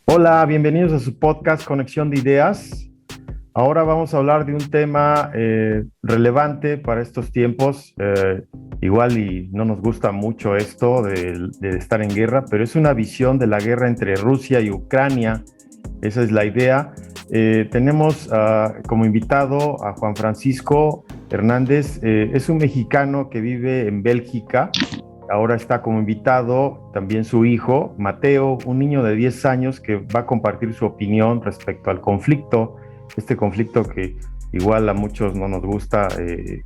Hola, bienvenidos a su podcast Conexión de Ideas. Ahora vamos a hablar de un tema relevante para estos tiempos. Igual y no nos gusta mucho esto de estar en guerra, pero es una visión de la guerra entre Rusia y Ucrania. Esa es la idea. Tenemos como invitado a Juan Francisco Hernández. Es un mexicano que vive en Bélgica. Ahora está como invitado también su hijo, Mateo, un niño de 10 años que va a compartir su opinión respecto al conflicto, este conflicto que igual a muchos no nos gusta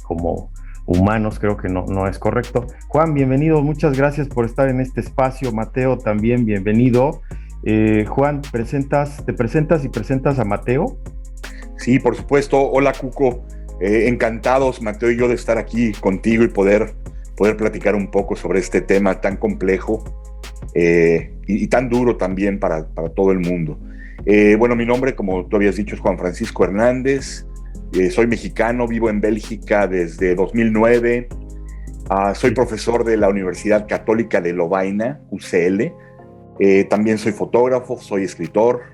como humanos, creo que no es correcto. Juan, bienvenido, muchas gracias por estar en este espacio. Mateo, también bienvenido. Juan, te presentas y presentas a Mateo. Sí, por supuesto. Hola, Cuco. Encantados, Mateo y yo, de estar aquí contigo y poder platicar un poco sobre este tema tan complejo y tan duro también para todo el mundo. Bueno, mi nombre, como tú habías dicho, es Juan Francisco Hernández. Soy mexicano, vivo en Bélgica desde 2009. Soy profesor de la Universidad Católica de Lovaina, UCL. También soy fotógrafo, soy escritor.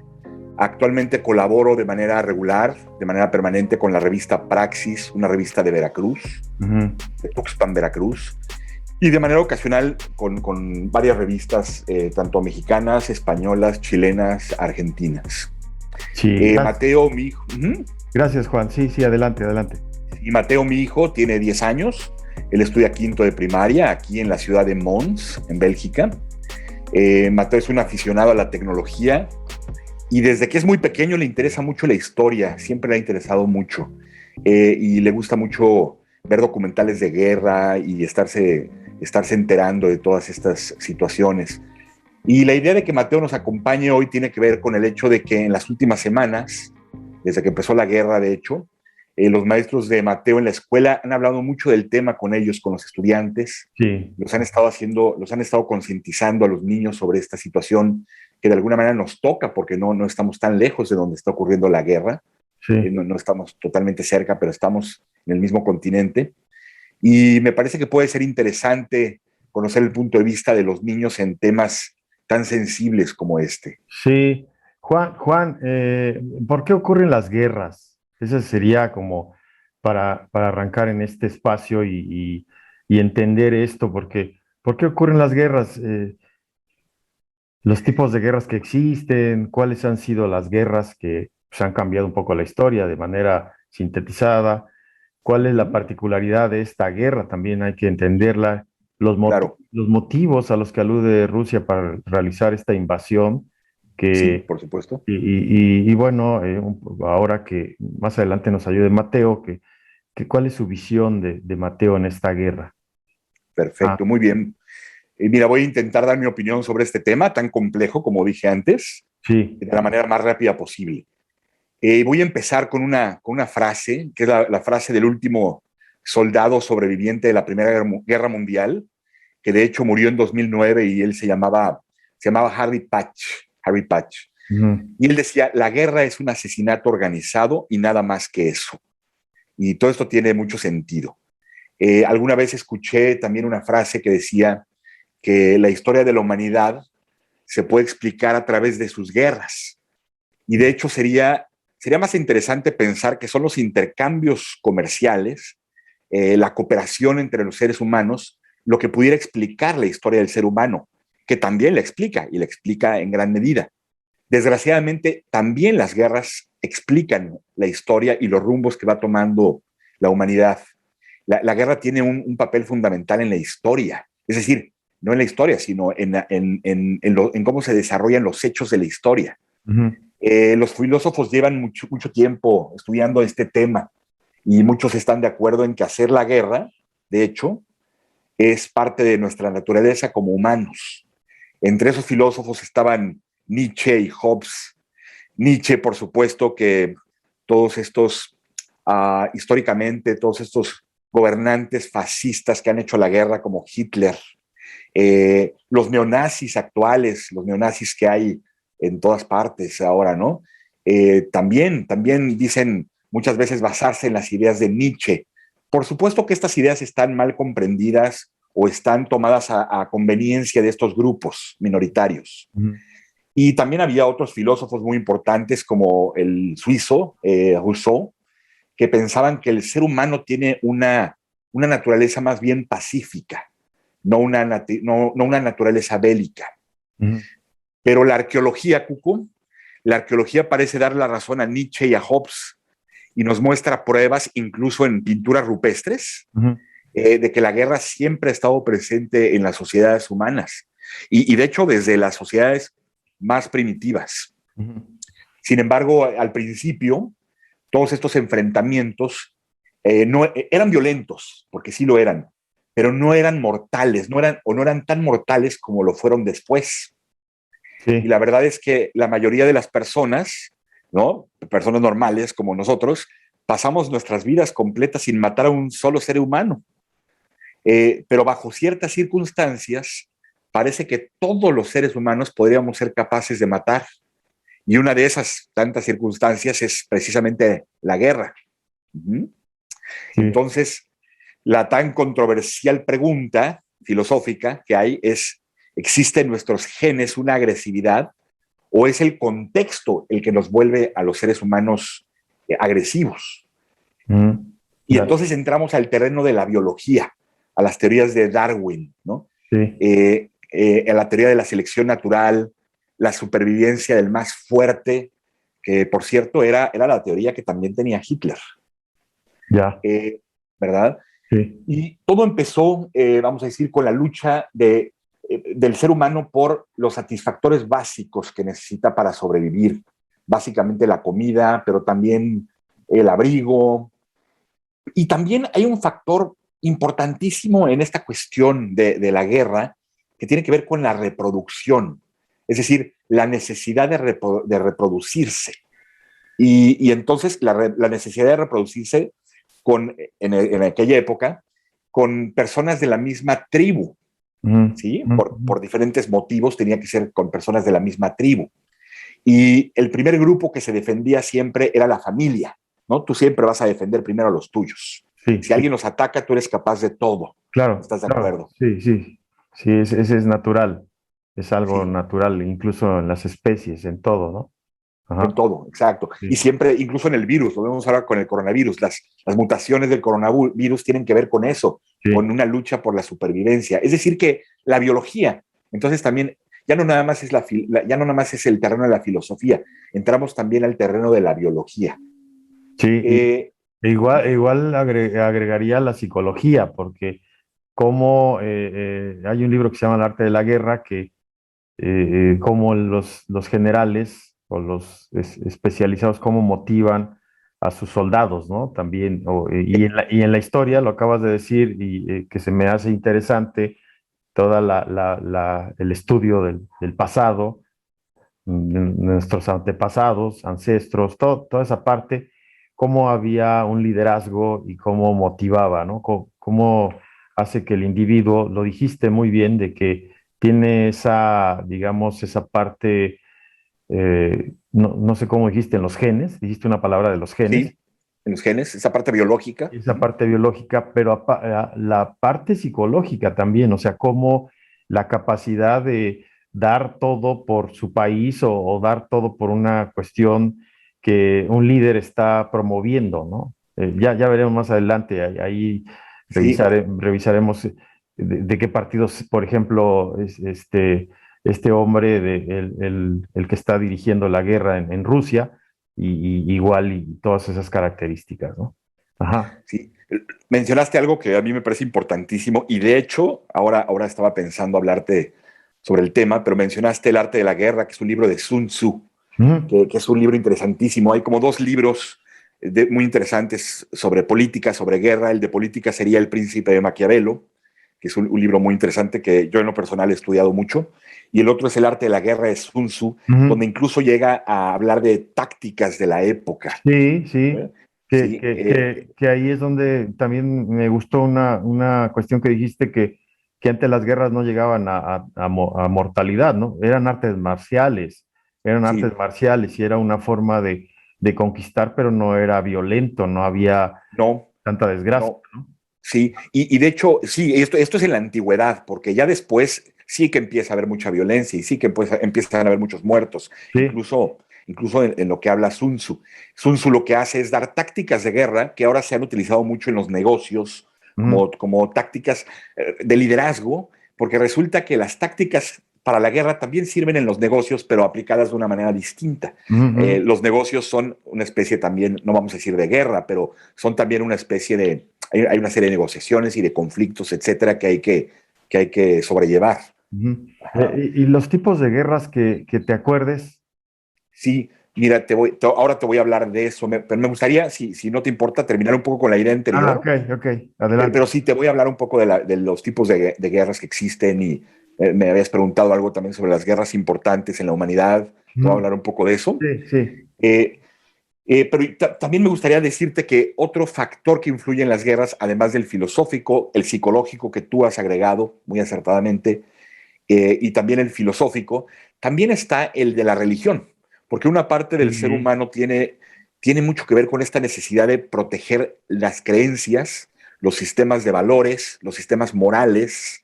Actualmente colaboro de manera regular, de manera permanente con la revista Praxis, una revista de Veracruz, de Tuxpan, Veracruz, y de manera ocasional con varias revistas, tanto mexicanas, españolas, chilenas, argentinas. Sí, Mateo, mi hijo, gracias, Juan. Sí, sí, adelante, adelante. y Mateo, mi hijo, tiene 10 años. Él estudia quinto de primaria aquí en la ciudad de Mons, en Bélgica. Mateo es un aficionado a la tecnología. Y desde que es muy pequeño le interesa mucho la historia, siempre le ha interesado mucho. Y le gusta mucho ver documentales de guerra y estarse enterando de todas estas situaciones. Y la idea de que Mateo nos acompañe hoy tiene que ver con el hecho de que en las últimas semanas, desde que empezó la guerra, de hecho, los maestros de Mateo en la escuela han hablado mucho del tema con ellos, con los estudiantes. Sí. Los han estado concientizando a los niños sobre esta situación que de alguna manera nos toca porque no estamos tan lejos de donde está ocurriendo la guerra. Sí. No estamos totalmente cerca, pero estamos en el mismo continente. Y me parece que puede ser interesante conocer el punto de vista de los niños en temas tan sensibles como este. Sí, Juan, ¿por qué ocurren las guerras? Ese sería como para arrancar en este espacio y entender esto, porque ¿por qué ocurren las guerras? Los tipos de guerras que existen, cuáles han sido las guerras que pues, han cambiado un poco la historia de manera sintetizada, cuál es la particularidad de esta guerra, también hay que entenderla, Claro, los motivos a los que alude Rusia para realizar esta invasión sí, que por supuesto. y bueno, ahora que más adelante nos ayude Mateo, ¿cuál es su visión de Mateo en esta guerra? Ah, Perfecto, muy bien. Mira, voy a intentar dar mi opinión sobre este tema tan complejo, como dije antes, sí, de la manera más rápida posible. Voy a empezar con una frase, que es la frase del último soldado sobreviviente de la Primera Guerra Mundial, que de hecho murió en 2009 y él se llamaba Harry Patch. Harry Patch. ujú, Y él decía, la guerra es un asesinato organizado y nada más que eso. Y todo esto tiene mucho sentido. Alguna vez escuché también una frase que decía que la historia de la humanidad se puede explicar a través de sus guerras. Y de hecho sería más interesante pensar que son los intercambios comerciales, la cooperación entre los seres humanos, lo que pudiera explicar la historia del ser humano, que también la explica y la explica en gran medida. Desgraciadamente, también las guerras explican la historia y los rumbos que va tomando la humanidad. La guerra tiene un papel fundamental en la historia, es decir, no en la historia, sino en cómo se desarrollan los hechos de la historia. ujú. Los filósofos llevan mucho tiempo estudiando este tema y muchos están de acuerdo en que hacer la guerra, de hecho, es parte de nuestra naturaleza como humanos. Entre esos filósofos estaban Nietzsche y Hobbes. Nietzsche, por supuesto, que todos estos, históricamente, todos estos gobernantes fascistas que han hecho la guerra, como Hitler, los neonazis actuales, los neonazis que hay en todas partes ahora, ¿no? También dicen muchas veces basarse en las ideas de Nietzsche. Por supuesto que estas ideas están mal comprendidas o están tomadas a conveniencia de estos grupos minoritarios. Ujú. Y también había otros filósofos muy importantes como el suizo Rousseau, que pensaban que el ser humano tiene una naturaleza más bien pacífica, no una naturaleza bélica. Ujú. Pero la arqueología, Cuco, la arqueología parece dar la razón a Nietzsche y a Hobbes y nos muestra pruebas, incluso en pinturas rupestres, Ujú. de que la guerra siempre ha estado presente en las sociedades humanas y de hecho desde las sociedades más primitivas. Ujú. Sin embargo, al principio, todos estos enfrentamientos no eran violentos, porque sí lo eran, pero no eran mortales, no eran tan mortales como lo fueron después. Y Sí. la verdad es que la mayoría de las personas, ¿no? Personas normales como nosotros, pasamos nuestras vidas completas sin matar a un solo ser humano. Pero bajo ciertas circunstancias, parece que todos los seres humanos podríamos ser capaces de matar. Y una de esas tantas circunstancias es precisamente la guerra. Uh-huh. Sí. Entonces, la tan controversial pregunta filosófica que hay es, ¿existe en nuestros genes una agresividad o es el contexto el que nos vuelve a los seres humanos agresivos? Ujú. Y Ya. entonces entramos al terreno de la biología, a las teorías de Darwin, ¿no? Sí. A la teoría de la selección natural, la supervivencia del más fuerte, que por cierto era la teoría que también tenía Hitler, Ya. ¿verdad? Sí. Y todo empezó, vamos a decir, con la lucha del ser humano por los satisfactores básicos que necesita para sobrevivir. Básicamente la comida, pero también el abrigo. Y también hay un factor importantísimo en esta cuestión de la guerra que tiene que ver con la reproducción, es decir, la necesidad de reproducirse. Y entonces la necesidad de reproducirse en aquella época con personas de la misma tribu, Ujú. ¿sí? Ujú. Por diferentes motivos tenía que ser con personas de la misma tribu. Y el primer grupo que se defendía siempre era la familia, ¿no? Tú siempre vas a defender primero a los tuyos. Sí, Si sí, alguien los ataca, tú eres capaz de todo. claro, ¿Estás de claro, acuerdo? sí, sí, sí, ese es natural, es algo Sí, natural, incluso en las especies, en todo, ¿no? en Ajá, todo, exacto. Y sí, siempre, incluso en el virus, lo vemos ahora con el coronavirus, las mutaciones del coronavirus tienen que ver con eso, con sí, una lucha por la supervivencia. Es decir, que la biología, entonces también, ya no nada más es, ya no nada más es el terreno de la filosofía, entramos también al terreno de la biología. sí, Eh, igual agregaría la psicología, porque como hay un libro que se llama El arte de la guerra, que cómo los generales o los especializados, cómo motivan a sus soldados, ¿no? También, y en la historia, lo acabas de decir, y que se me hace interesante toda el estudio del pasado, nuestros antepasados, ancestros, toda esa parte, cómo había un liderazgo y cómo motivaba, ¿no? Cómo hace que el individuo, lo dijiste muy bien, de que tiene esa, digamos, esa parte, no sé cómo dijiste, en los genes, dijiste una palabra de los genes, sí, en los genes, esa parte biológica. esa parte biológica, pero la parte psicológica también, o sea, cómo la capacidad de dar todo por su país o dar todo por una cuestión que un líder está promoviendo, ¿no? Ya veremos más adelante, ahí Sí, revisaremos de qué partidos, por ejemplo, es este hombre, el que está dirigiendo la guerra en Rusia, igual y todas esas características, ¿no? Ajá. sí. Mencionaste algo que a mí me parece importantísimo y de hecho, ahora estaba pensando hablarte sobre el tema, pero mencionaste El arte de la guerra, que es un libro de Sun Tzu, Ujú. que es un libro interesantísimo. Hay como dos libros muy interesantes sobre política, sobre guerra. El de política sería El príncipe de Maquiavelo, que es un libro muy interesante que yo en lo personal he estudiado mucho. Y el otro es El arte de la guerra de Sun Tzu, donde Ujú. incluso llega a hablar de tácticas de la época. Sí, sí, ¿Eh? Sí, que ahí es donde también me gustó una cuestión que dijiste que antes las guerras no llegaban a mortalidad, ¿no? Eran artes sí, marciales y era una forma de conquistar, pero no era violento, no había no, tanta desgracia, no. ¿no? Sí, y de hecho, sí, esto es en la antigüedad, porque ya después sí que empieza a haber mucha violencia y sí que empiezan a haber muchos muertos, Sí. incluso en lo que habla Sun Tzu. Sun Tzu lo que hace es dar tácticas de guerra que ahora se han utilizado mucho en los negocios como tácticas de liderazgo, porque resulta que las tácticas para la guerra también sirven en los negocios, pero aplicadas de una manera distinta. Los negocios son una especie también, no vamos a decir de guerra, pero son también una especie de, hay una serie de negociaciones y de conflictos, etcétera, que hay que sobrellevar. Y los tipos de guerras que te acuerdes. Sí, mira, ahora te voy a hablar de eso, pero me gustaría, si no te importa, terminar un poco con la idea anterior. Ok, adelante. Pero sí, te voy a hablar un poco de los tipos de guerras que existen y me habías preguntado algo también sobre las guerras importantes en la humanidad. Te voy a hablar un poco de eso. Sí. Pero también me gustaría decirte que otro factor que influye en las guerras, además del filosófico, el psicológico que tú has agregado muy acertadamente, y también el filosófico, también está el de la religión, porque una parte del ser humano tiene mucho que ver con esta necesidad de proteger las creencias, los sistemas de valores, los sistemas morales.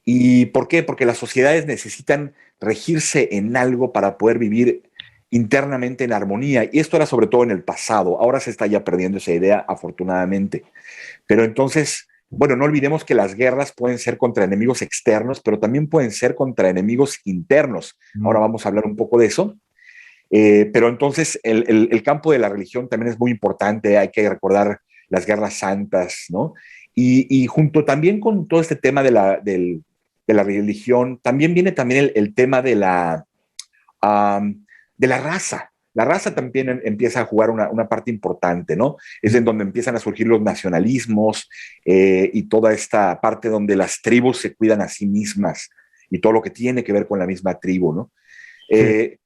¿Y por qué? Porque las sociedades necesitan regirse en algo para poder vivir internamente en armonía. Y esto era sobre todo en el pasado. Ahora se está ya perdiendo esa idea, afortunadamente. Pero entonces, bueno, no olvidemos que las guerras pueden ser contra enemigos externos, pero también pueden ser contra enemigos internos. Ahora vamos a hablar un poco de eso. Pero entonces el campo de la religión también es muy importante. Hay que recordar las guerras santas, ¿no? Y junto también con todo este tema de la religión, también viene también el tema de la raza. La raza también empieza a jugar una parte importante, ¿no? Es en donde empiezan a surgir los nacionalismos y toda esta parte donde las tribus se cuidan a sí mismas y todo lo que tiene que ver con la misma tribu, ¿no? Sí.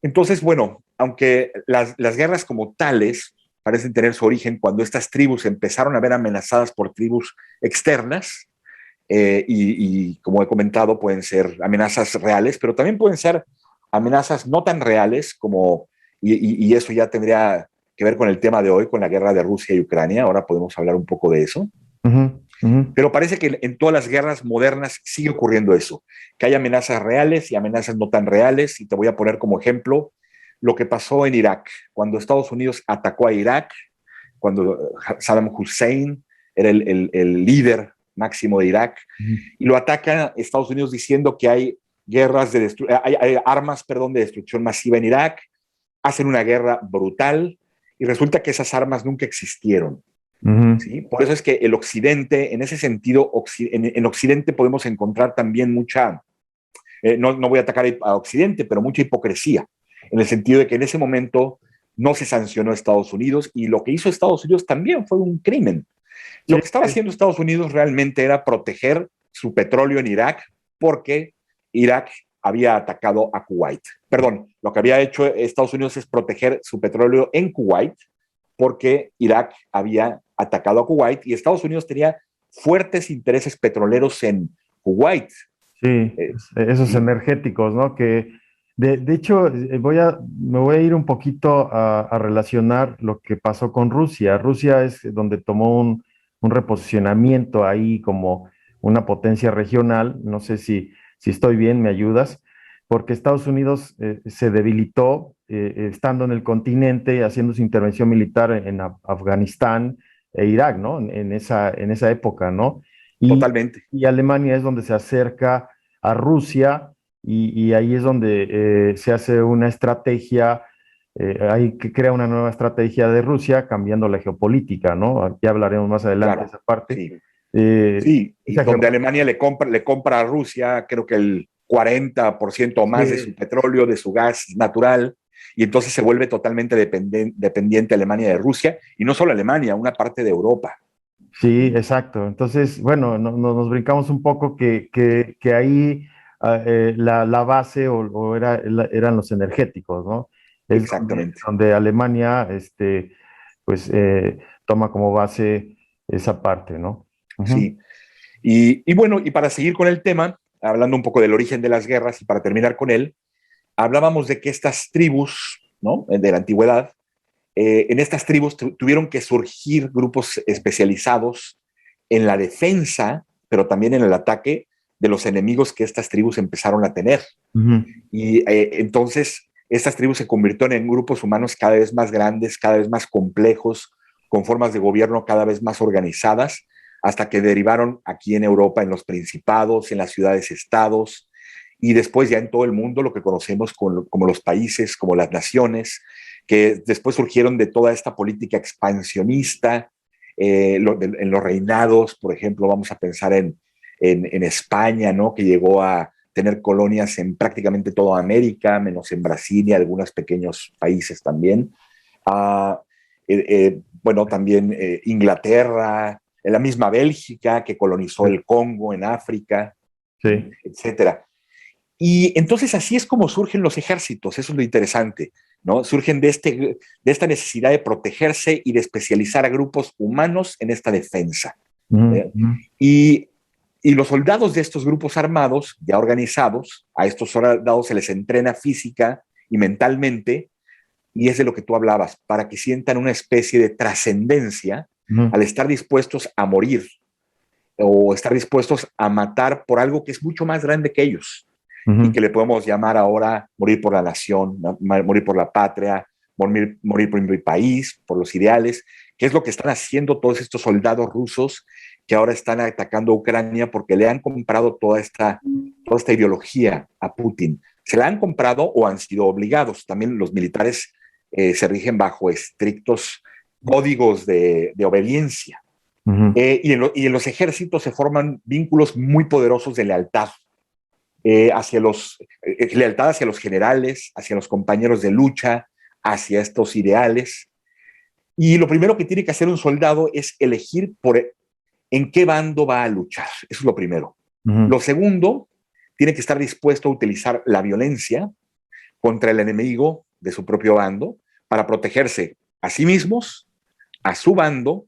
Entonces, bueno, aunque las guerras como tales parecen tener su origen cuando estas tribus empezaron a ver amenazadas por tribus externas, y como he comentado, pueden ser amenazas reales, pero también pueden ser amenazas no tan reales y eso ya tendría que ver con el tema de hoy, con la guerra de Rusia y Ucrania. Ahora podemos hablar un poco de eso. Pero parece que en todas las guerras modernas sigue ocurriendo eso, que hay amenazas reales y amenazas no tan reales. Y te voy a poner como ejemplo lo que pasó en Irak, cuando Estados Unidos atacó a Irak, cuando Saddam Hussein era el líder máximo de Irak, y lo ataca Estados Unidos diciendo que hay hay armas, de destrucción masiva en Irak, hacen una guerra brutal y resulta que esas armas nunca existieron. ¿Sí? Por eso es que el Occidente, en ese sentido, en Occidente podemos encontrar también mucha, no voy a atacar a Occidente, pero mucha hipocresía, en el sentido de que en ese momento no se sancionó a Estados Unidos y lo que hizo Estados Unidos también fue un crimen. Lo que estaba haciendo Estados Unidos realmente era proteger su petróleo en Irak porque Irak había atacado a Kuwait. Perdón, lo que había hecho Estados Unidos es proteger su petróleo en Kuwait porque Irak había atacado a Kuwait y Estados Unidos tenía fuertes intereses petroleros en Kuwait. Sí, esos energéticos, ¿no? Que de hecho me voy a ir un poquito a relacionar lo que pasó con Rusia. Rusia es donde tomó un reposicionamiento ahí como una potencia regional. No sé si estoy bien, me ayudas, porque Estados Unidos se debilitó estando en el continente, haciendo su intervención militar en Afganistán e Irak, ¿no? En esa época, ¿no? Y, Totalmente. y Alemania es donde se acerca a Rusia y ahí es donde se hace una estrategia, ahí que crea una nueva estrategia de Rusia cambiando la geopolítica, ¿no? Ya hablaremos más adelante de Claro, esa parte. sí. Eh, Sí, y esa donde geopolítica, Alemania le compra a Rusia, creo que el 40% o más de su sí, petróleo, de su gas natural, y entonces se vuelve totalmente dependiente Alemania de Rusia, y no solo Alemania, una parte de Europa. sí, exacto. Entonces, bueno, nos brincamos un poco que ahí la base eran los energéticos, ¿no? Es Exactamente. donde Alemania, pues, toma como base esa parte, ¿no? Ujú. Sí. Y bueno, y para seguir con el tema, hablando un poco del origen de las guerras y para terminar con él, hablábamos de que estas tribus, ¿no? De la antigüedad, en estas tribus tuvieron que surgir grupos especializados en la defensa, pero también en el ataque de los enemigos que estas tribus empezaron a tener. Y entonces estas tribus se convirtieron en grupos humanos cada vez más grandes, cada vez más complejos, con formas de gobierno cada vez más organizadas, hasta que derivaron aquí en Europa, en los principados, en las ciudades-estados, y después ya en todo el mundo lo que conocemos como los países, como las naciones, que después surgieron de toda esta política expansionista, en los reinados, por ejemplo, vamos a pensar en España, ¿no? Que llegó a tener colonias en prácticamente toda América, menos en Brasil y algunos pequeños países también. Bueno, también Inglaterra, la misma Bélgica que colonizó el Congo en África, Sí. etcétera. Y entonces así es como surgen los ejércitos, eso es lo interesante, ¿no? Surgen de esta necesidad de protegerse y de especializar a grupos humanos en esta defensa. Y los soldados de estos grupos armados, ya organizados, a estos soldados se les entrena física y mentalmente, y es de lo que tú hablabas, para que sientan una especie de trascendencia al estar dispuestos a morir o estar dispuestos a matar por algo que es mucho más grande que ellos y que le podemos llamar ahora morir por la nación, morir por la patria, morir por mi país, por los ideales, que es lo que están haciendo todos estos soldados rusos que ahora están atacando a Ucrania porque le han comprado toda esta ideología a Putin. Se la han comprado o han sido obligados. También los militares se rigen bajo estrictos códigos de obediencia. Y en los ejércitos se forman vínculos muy poderosos de lealtad. Lealtad hacia los generales, hacia los compañeros de lucha, hacia estos ideales. Y lo primero que tiene que hacer un soldado es elegir en qué bando va a luchar. Eso es lo primero. Lo segundo, tiene que estar dispuesto a utilizar la violencia contra el enemigo de su propio bando para protegerse a sí mismos, a su bando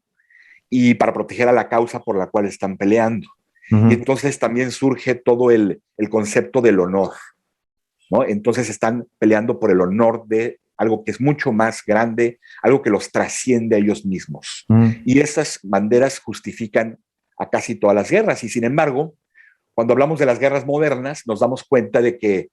y para proteger a la causa por la cual están peleando. Y entonces también surge todo el concepto del honor, ¿no? Entonces están peleando por el honor de algo que es mucho más grande, algo que los trasciende a ellos mismos. Y estas banderas justifican a casi todas las guerras. Y sin embargo, cuando hablamos de las guerras modernas, nos damos cuenta de que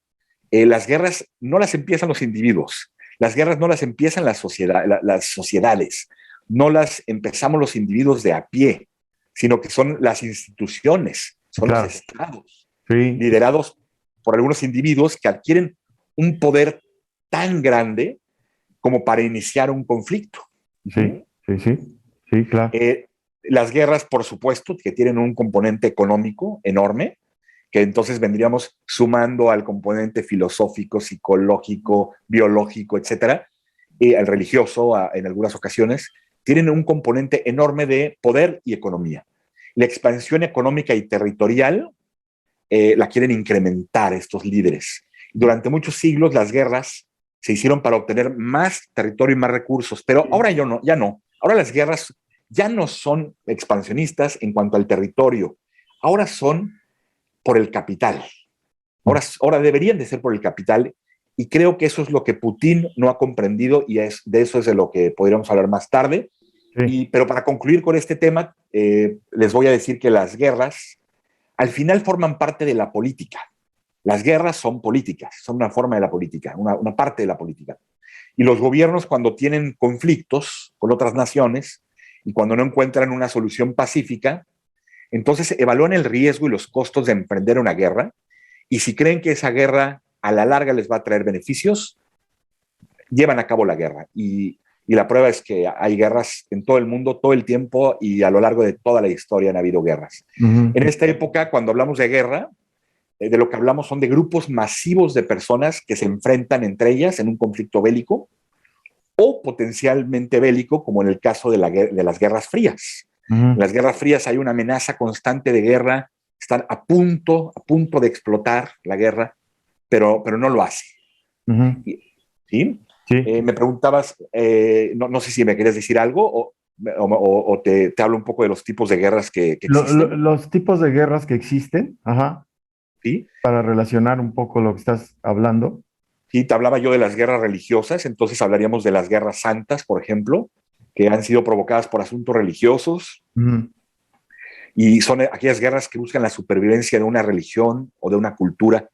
las guerras no las empiezan los individuos, las guerras no las empiezan las sociedades, no las empezamos los individuos de a pie, sino que son las instituciones, son los estados, liderados por algunos individuos que adquieren un poder tan grande como para iniciar un conflicto. Sí, claro. Las guerras, por supuesto, que tienen un componente económico enorme, que entonces vendríamos sumando al componente filosófico, psicológico, biológico, etcétera, y al religioso en algunas ocasiones, tienen un componente enorme de poder y economía. La expansión económica y territorial la quieren incrementar estos líderes. Durante muchos siglos las guerras se hicieron para obtener más territorio y más recursos, pero ahora ya no. Ahora las guerras ya no son expansionistas en cuanto al territorio, ahora son por el capital. Ahora deberían de ser por el capital, y creo que eso es lo que Putin no ha comprendido, y de eso es de lo que podríamos hablar más tarde. Pero para concluir con este tema, les voy a decir que las guerras al final forman parte de la política. Las guerras son políticas, son una forma de la política, una parte de la política. Y los gobiernos, cuando tienen conflictos con otras naciones y cuando no encuentran una solución pacífica, entonces evalúan el riesgo y los costos de emprender una guerra, y si creen que esa guerra a la larga les va a traer beneficios, llevan a cabo la guerra. Y la prueba es que hay guerras en todo el mundo, todo el tiempo, y a lo largo de toda la historia han habido guerras. En esta época, cuando hablamos de guerra, de lo que hablamos son de grupos masivos de personas que se enfrentan entre ellas en un conflicto bélico o potencialmente bélico, como en el caso de las guerras frías. En las guerras frías hay una amenaza constante de guerra, están a punto de explotar la guerra, pero no lo hace. ¿Sí? Me preguntabas, no sé si me querías decir algo o te hablo un poco de los tipos de guerras que existen. Los tipos de guerras que existen, ¿Sí? Para relacionar un poco lo que estás hablando. Sí, te hablaba yo de las guerras religiosas, entonces hablaríamos de las guerras santas, por ejemplo, que han sido provocadas por asuntos religiosos. y son aquellas guerras que buscan la supervivencia de una religión o de una cultura.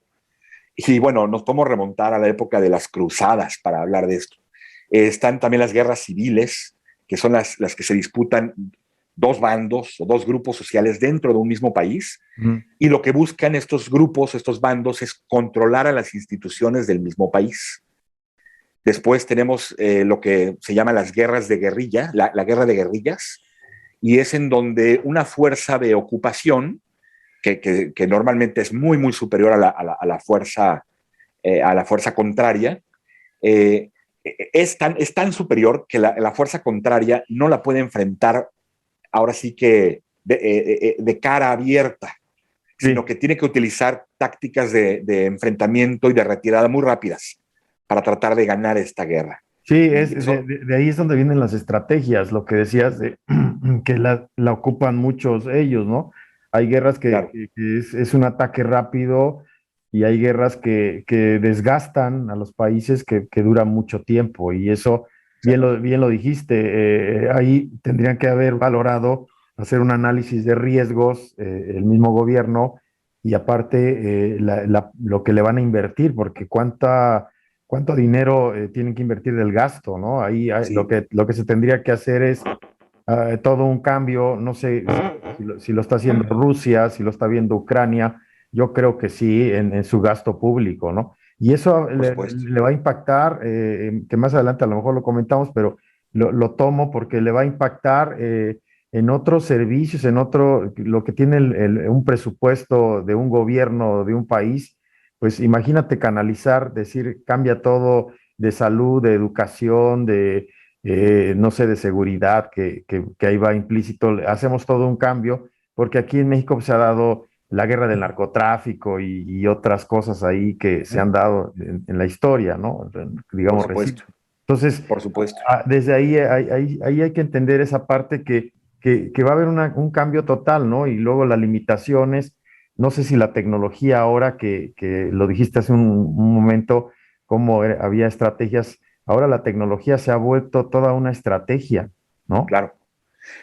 Y bueno, nos podemos remontar a la época de las cruzadas para hablar de esto. Están también las guerras civiles, que son las que se disputan dos bandos o dos grupos sociales dentro de un mismo país, y lo que buscan estos grupos, estos bandos, es controlar a las instituciones del mismo país. Después tenemos lo que se llama las guerras de guerrilla, la guerra de guerrillas, y es en donde una fuerza de ocupación, que normalmente es muy, muy superior a la fuerza contraria, es tan superior que la fuerza contraria no la puede enfrentar ahora sí que de cara abierta, sino Sí. que tiene que utilizar tácticas de enfrentamiento y de retirada muy rápidas para tratar de ganar esta guerra. Sí, Y eso, de ahí es donde vienen las estrategias, lo que decías de que la ocupan muchos ellos, ¿no? Hay guerras claro, que es un ataque rápido y hay guerras que desgastan a los países que duran mucho tiempo y eso, exacto, bien lo dijiste, ahí tendrían que haber valorado hacer un análisis de riesgos, el mismo gobierno y aparte lo que le van a invertir, porque cuánto dinero tienen que invertir del gasto, ¿no? sí, Lo que se tendría que hacer es todo un cambio, no sé si lo está haciendo Rusia, si lo está viendo Ucrania, yo creo que sí, en su gasto público, ¿no? Y eso por supuesto. le va a impactar, que más adelante a lo mejor lo comentamos, pero lo tomo porque le va a impactar en otros servicios, lo que tiene un presupuesto de un gobierno, de un país, pues imagínate canalizar, decir, cambia todo de salud, de educación, no sé, de seguridad, que ahí va implícito. Hacemos todo un cambio, porque aquí en México se ha dado la guerra del narcotráfico y otras cosas ahí que se han dado en la historia, ¿no? Por Digamos, reciente. supuesto, Entonces, por supuesto. desde ahí hay que entender esa parte que va a haber un cambio total, ¿no? Y luego las limitaciones, no sé si la tecnología ahora que lo dijiste hace un momento, cómo había estrategias, ahora la tecnología se ha vuelto toda una estrategia, ¿no? Claro.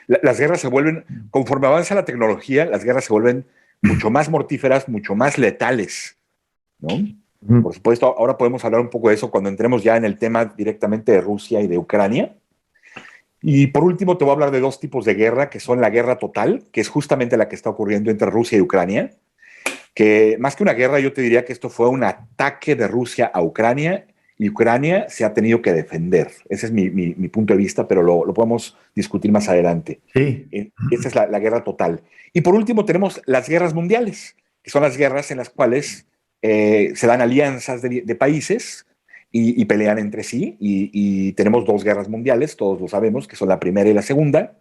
Las guerras se vuelven, conforme avanza la tecnología, las guerras se vuelven mucho más mortíferas, mucho más letales, ¿no? Ujú. Por supuesto, ahora podemos hablar un poco de eso cuando entremos ya en el tema directamente de Rusia y de Ucrania. Y por último, te voy a hablar de dos tipos de guerra, que son la guerra total, que es justamente la que está ocurriendo entre Rusia y Ucrania, que más que una guerra, yo te diría que esto fue un ataque de Rusia a Ucrania y Ucrania se ha tenido que defender. Ese es mi punto de vista, pero lo podemos discutir más adelante. Sí, Esta es la guerra total. Y por último tenemos las guerras mundiales, que son las guerras en las cuales se dan alianzas de países y pelean entre sí. Y tenemos dos guerras mundiales, todos lo sabemos, que son la primera y la segunda.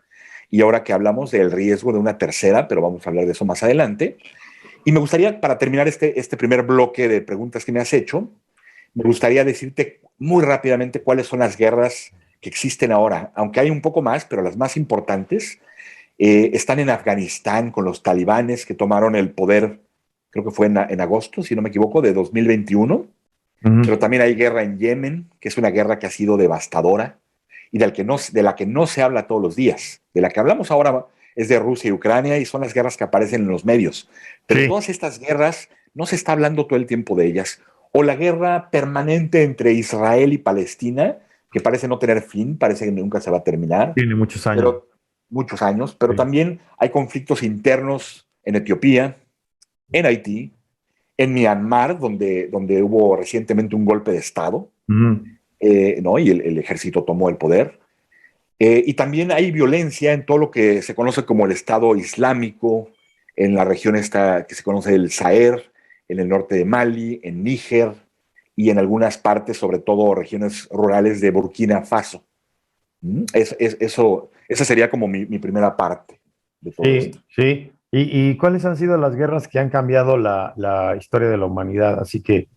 Y ahora que hablamos del riesgo de una tercera, pero vamos a hablar de eso más adelante. Y me gustaría, para terminar este primer bloque de preguntas que me has hecho, me gustaría decirte muy rápidamente cuáles son las guerras que existen ahora, aunque hay un poco más, pero las más importantes están en Afganistán con los talibanes que tomaron el poder, creo que fue en agosto, si no me equivoco, de 2021, ujú, pero también hay guerra en Yemen, que es una guerra que ha sido devastadora y de la que no se habla todos los días. De la que hablamos ahora es de Rusia y Ucrania y son las guerras que aparecen en los medios. Pero sí, todas estas guerras no se está hablando todo el tiempo de ellas. O la guerra permanente entre Israel y Palestina, que parece no tener fin, parece que nunca se va a terminar, tiene muchos años. pero muchos años, pero Sí. también hay conflictos internos en Etiopía, en Haití, en Myanmar, donde hubo recientemente un golpe de Estado, Ujú. ¿no? Y el ejército tomó el poder. Y también hay violencia en todo lo que se conoce como el Estado Islámico, en la región esta que se conoce el Sahel, en el norte de Mali, en Níger y en algunas partes, sobre todo regiones rurales de Burkina Faso. Esa sería como mi primera parte de todo esto. Sí, sí. ¿Y cuáles han sido las guerras que han cambiado la historia de la humanidad? Así que,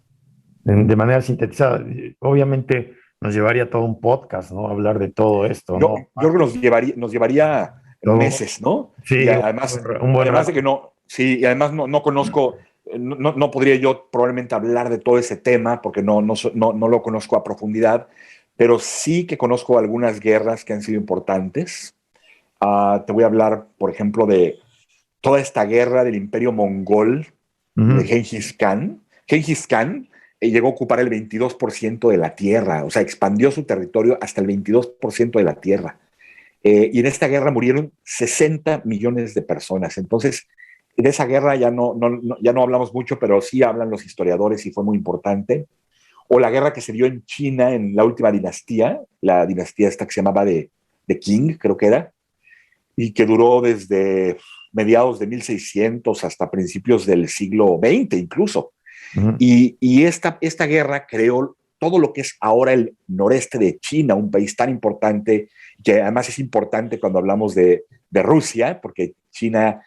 de manera sintetizada, obviamente nos llevaría todo un podcast, ¿no? Hablar de todo esto, ¿no? Yo creo que nos llevaría Todo, meses, ¿no? Y sí, un buen además de rato. que no, sí, y además no conozco, no podría yo probablemente hablar de todo ese tema porque no lo conozco a profundidad, pero sí que conozco algunas guerras que han sido importantes. Te voy a hablar, por ejemplo, toda esta guerra del imperio mongol de Genghis Khan. Genghis Khan llegó a ocupar el 22% de la tierra, o sea, expandió su territorio hasta el 22% de la tierra. Y en esta guerra murieron 60 millones de personas. Entonces, de esa guerra ya no hablamos mucho, pero sí hablan los historiadores y fue muy importante. O la guerra que se dio en China en la última dinastía, la dinastía esta que se llamaba de Qing, creo que era, y que duró desde mediados de 1600 hasta principios del siglo XX incluso. Y esta guerra creó todo lo que es ahora el noreste de China, un país tan importante, que además es importante cuando hablamos de Rusia, porque China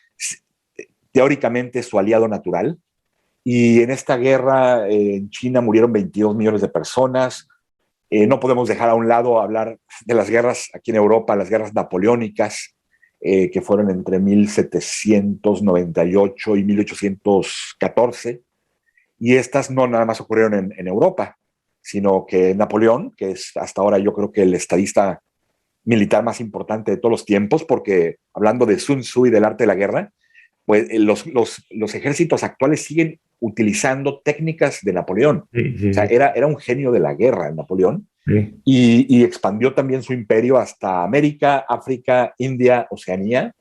teóricamente es su aliado natural. Y en esta guerra en China murieron 22 millones de personas. No podemos dejar a un lado hablar de las guerras aquí en Europa, las guerras napoleónicas, que fueron entre 1798 y 1814. Y estas no nada más ocurrieron en Europa, sino que Napoleón, que es hasta ahora yo creo que el estadista militar más importante de todos los tiempos, porque hablando de Sun Tzu y del arte de la guerra, pues los ejércitos actuales siguen utilizando técnicas de Napoleón. O sea, era un genio de la guerra, Napoleón, y expandió también su imperio hasta América, África, India, Oceanía.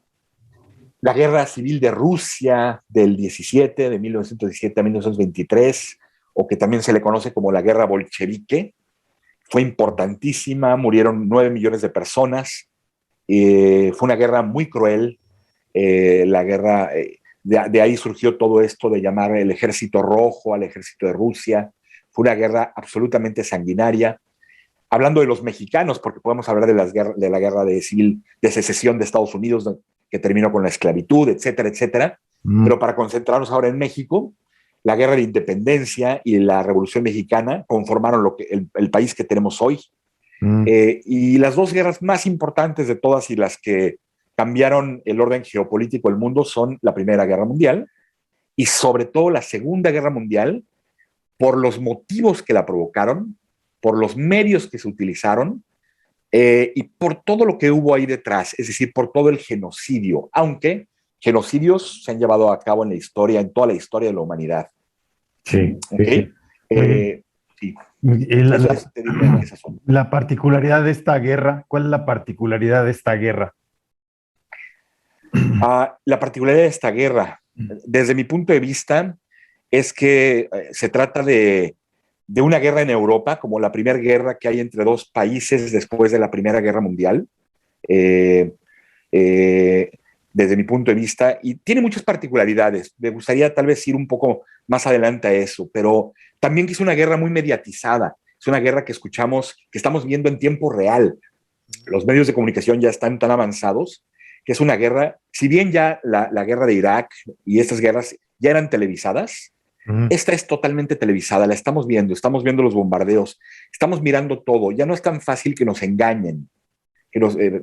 La guerra civil de Rusia del 17, de 1917 a 1923, o que también se le conoce como la guerra bolchevique, fue importantísima, murieron 9 millones de personas, fue una guerra muy cruel, la guerra, de ahí surgió todo esto de llamar el ejército rojo al ejército de Rusia, fue una guerra absolutamente sanguinaria. Hablando de los mexicanos, porque podemos hablar de la guerra de secesión de Estados Unidos, que terminó con la esclavitud, etcétera, etcétera. Pero para concentrarnos ahora en México, la guerra de independencia y la revolución mexicana conformaron el país que tenemos hoy. Y las dos guerras más importantes de todas y las que cambiaron el orden geopolítico del mundo son la Primera Guerra Mundial y sobre todo la Segunda Guerra Mundial, por los motivos que la provocaron, por los medios que se utilizaron y por todo lo que hubo ahí detrás, es decir, por todo el genocidio, aunque genocidios se han llevado a cabo en la historia, en toda la historia de la humanidad. Sí. ¿Okay? Sí. La particularidad de esta guerra, ¿cuál es la particularidad de esta guerra? La particularidad de esta guerra, desde mi punto de vista, es que se trata de una guerra en Europa, como la primera guerra que hay entre dos países después de la Primera Guerra Mundial, desde mi punto de vista, y tiene muchas particularidades. Me gustaría tal vez ir un poco más adelante a eso, pero también que es una guerra muy mediatizada, es una guerra que escuchamos, que estamos viendo en tiempo real. Los medios de comunicación ya están tan avanzados que es una guerra, si bien ya la guerra de Irak y estas guerras ya eran televisadas, esta es totalmente televisada, la estamos viendo los bombardeos, estamos mirando todo, ya no es tan fácil que nos engañen,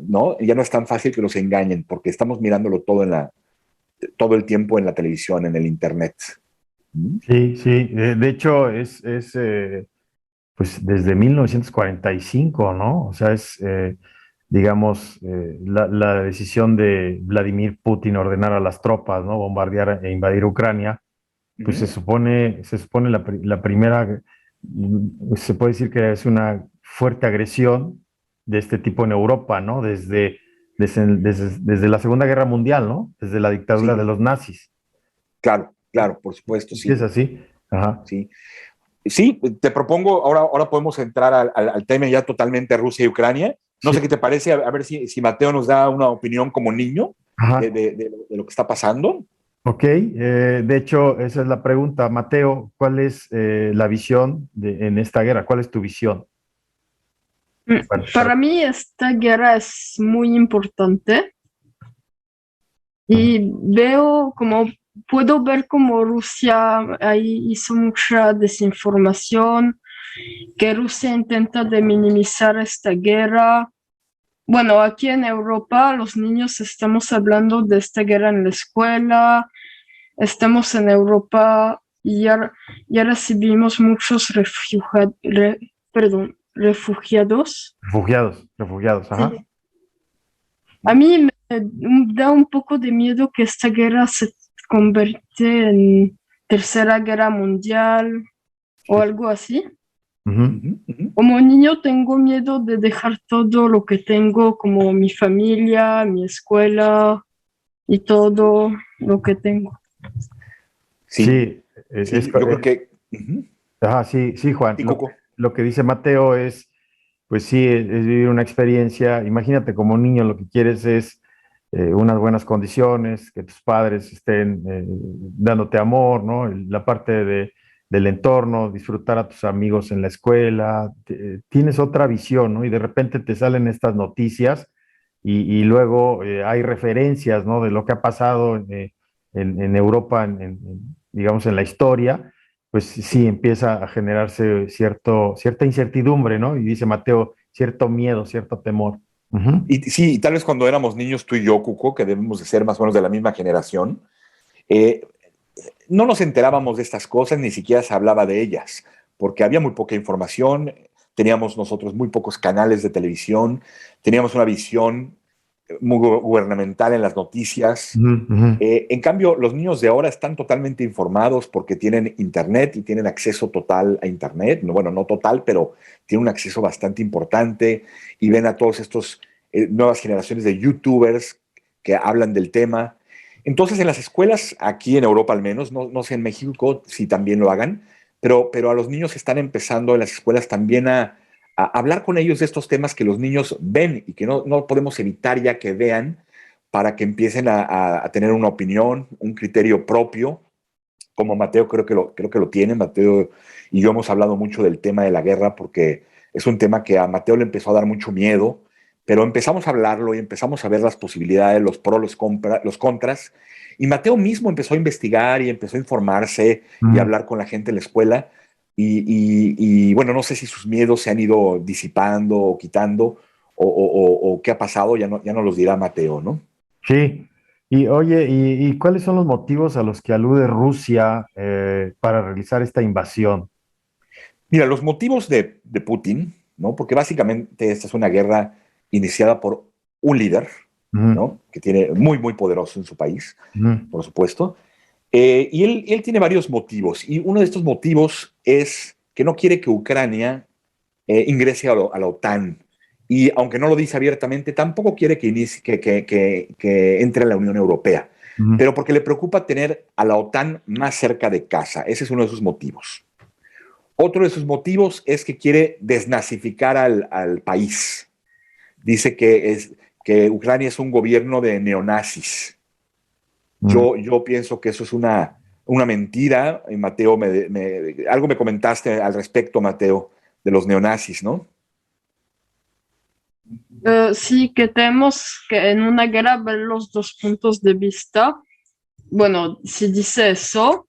¿no? Ya no es tan fácil que nos engañen, porque estamos mirándolo todo el tiempo en la televisión, en el internet. Sí, sí, de hecho pues desde 1945, ¿no? O sea, digamos, la decisión de Vladimir Putin ordenar a las tropas, ¿no? Bombardear e invadir Ucrania, pues se supone la primera, se puede decir que es una fuerte agresión de este tipo en Europa, ¿no? Desde la Segunda Guerra Mundial, ¿no? Desde la dictadura de los nazis. Claro, por supuesto, sí. ¿Sí es así? Ajá. Sí. Sí, te propongo, ahora podemos entrar al tema ya totalmente Rusia y Ucrania. No sé qué te parece, a ver si Mateo nos da una opinión como niño de lo que está pasando. Ok, de hecho, esa es la pregunta. Mateo, ¿cuál es la visión en esta guerra? ¿Cuál es tu visión? Para mí esta guerra es muy importante y puedo ver como Rusia ahí hizo mucha desinformación, que Rusia intenta de minimizar esta guerra. Bueno, aquí en Europa los niños estamos hablando de esta guerra en la escuela, estamos en Europa y ya recibimos muchos refugiados. Refugiados, ajá. Sí. A mí Da un poco de miedo que esta guerra se convierta en Tercera Guerra Mundial o algo así. Como niño tengo miedo de dejar todo lo que tengo, como mi familia, mi escuela y todo lo que tengo. Sí, Sí, sí, yo creo que... sí, sí, Juan. Sí, Coco. Lo que dice Mateo es, pues sí, es vivir una experiencia. Imagínate como niño lo que quieres es unas buenas condiciones, que tus padres estén dándote amor, ¿no? La parte del entorno, disfrutar a tus amigos en la escuela. Tienes otra visión, ¿no? Y de repente te salen estas noticias y luego hay referencias, ¿no? De lo que ha pasado en Europa, digamos, en la historia, pues sí empieza a generarse cierta incertidumbre, ¿no? Y dice Mateo, cierto miedo, cierto temor. Ujú. Y sí, y tal vez cuando éramos niños tú y yo, Cuco, que debemos de ser más o menos de la misma generación, eh, no nos enterábamos de estas cosas, ni siquiera se hablaba de ellas, porque había muy poca información, teníamos nosotros muy pocos canales de televisión, teníamos una visión muy gubernamental en las noticias. Ujú, ujú. En cambio, los niños de ahora están totalmente informados porque tienen internet y tienen acceso total a internet. Bueno, no total, pero tienen un acceso bastante importante y ven a todos estos nuevas generaciones de youtubers que hablan del tema. Entonces, en las escuelas, aquí en Europa al menos, no sé en México si también lo hagan, pero a los niños están empezando en las escuelas también a hablar con ellos de estos temas que los niños ven y que no podemos evitar ya que vean para que empiecen a tener una opinión, un criterio propio, como Mateo creo que lo tiene. Mateo y yo hemos hablado mucho del tema de la guerra porque es un tema que a Mateo le empezó a dar mucho miedo, pero empezamos a hablarlo y empezamos a ver las posibilidades, los pros, los contras, y Mateo mismo empezó a investigar y empezó a informarse y a Ujú. hablar con la gente en la escuela, y bueno, no sé si sus miedos se han ido disipando o quitando, o qué ha pasado, ya no los dirá Mateo, ¿no? Sí, y oye, ¿y cuáles son los motivos a los que alude Rusia para realizar esta invasión? Mira, los motivos de Putin, ¿no? Porque básicamente esta es una guerra iniciada por un líder, Ujú, ¿no? Que tiene muy poderoso en su país, ujú, por supuesto. Y él tiene varios motivos. Y uno de estos motivos es que no quiere que Ucrania ingrese a la OTAN. Y aunque no lo dice abiertamente, tampoco quiere que, inicie, que entre a la Unión Europea. ujú. Pero porque le preocupa tener a la OTAN más cerca de casa. Ese es uno de sus motivos. Otro de sus motivos es que quiere desnazificar al país. Dice que Ucrania es un gobierno de neonazis. Mm. Yo pienso que eso es una mentira. Y Mateo, algo me comentaste al respecto, Mateo, de los neonazis, ¿no? Sí, que tenemos que en una guerra ver los dos puntos de vista. Bueno, si dice eso,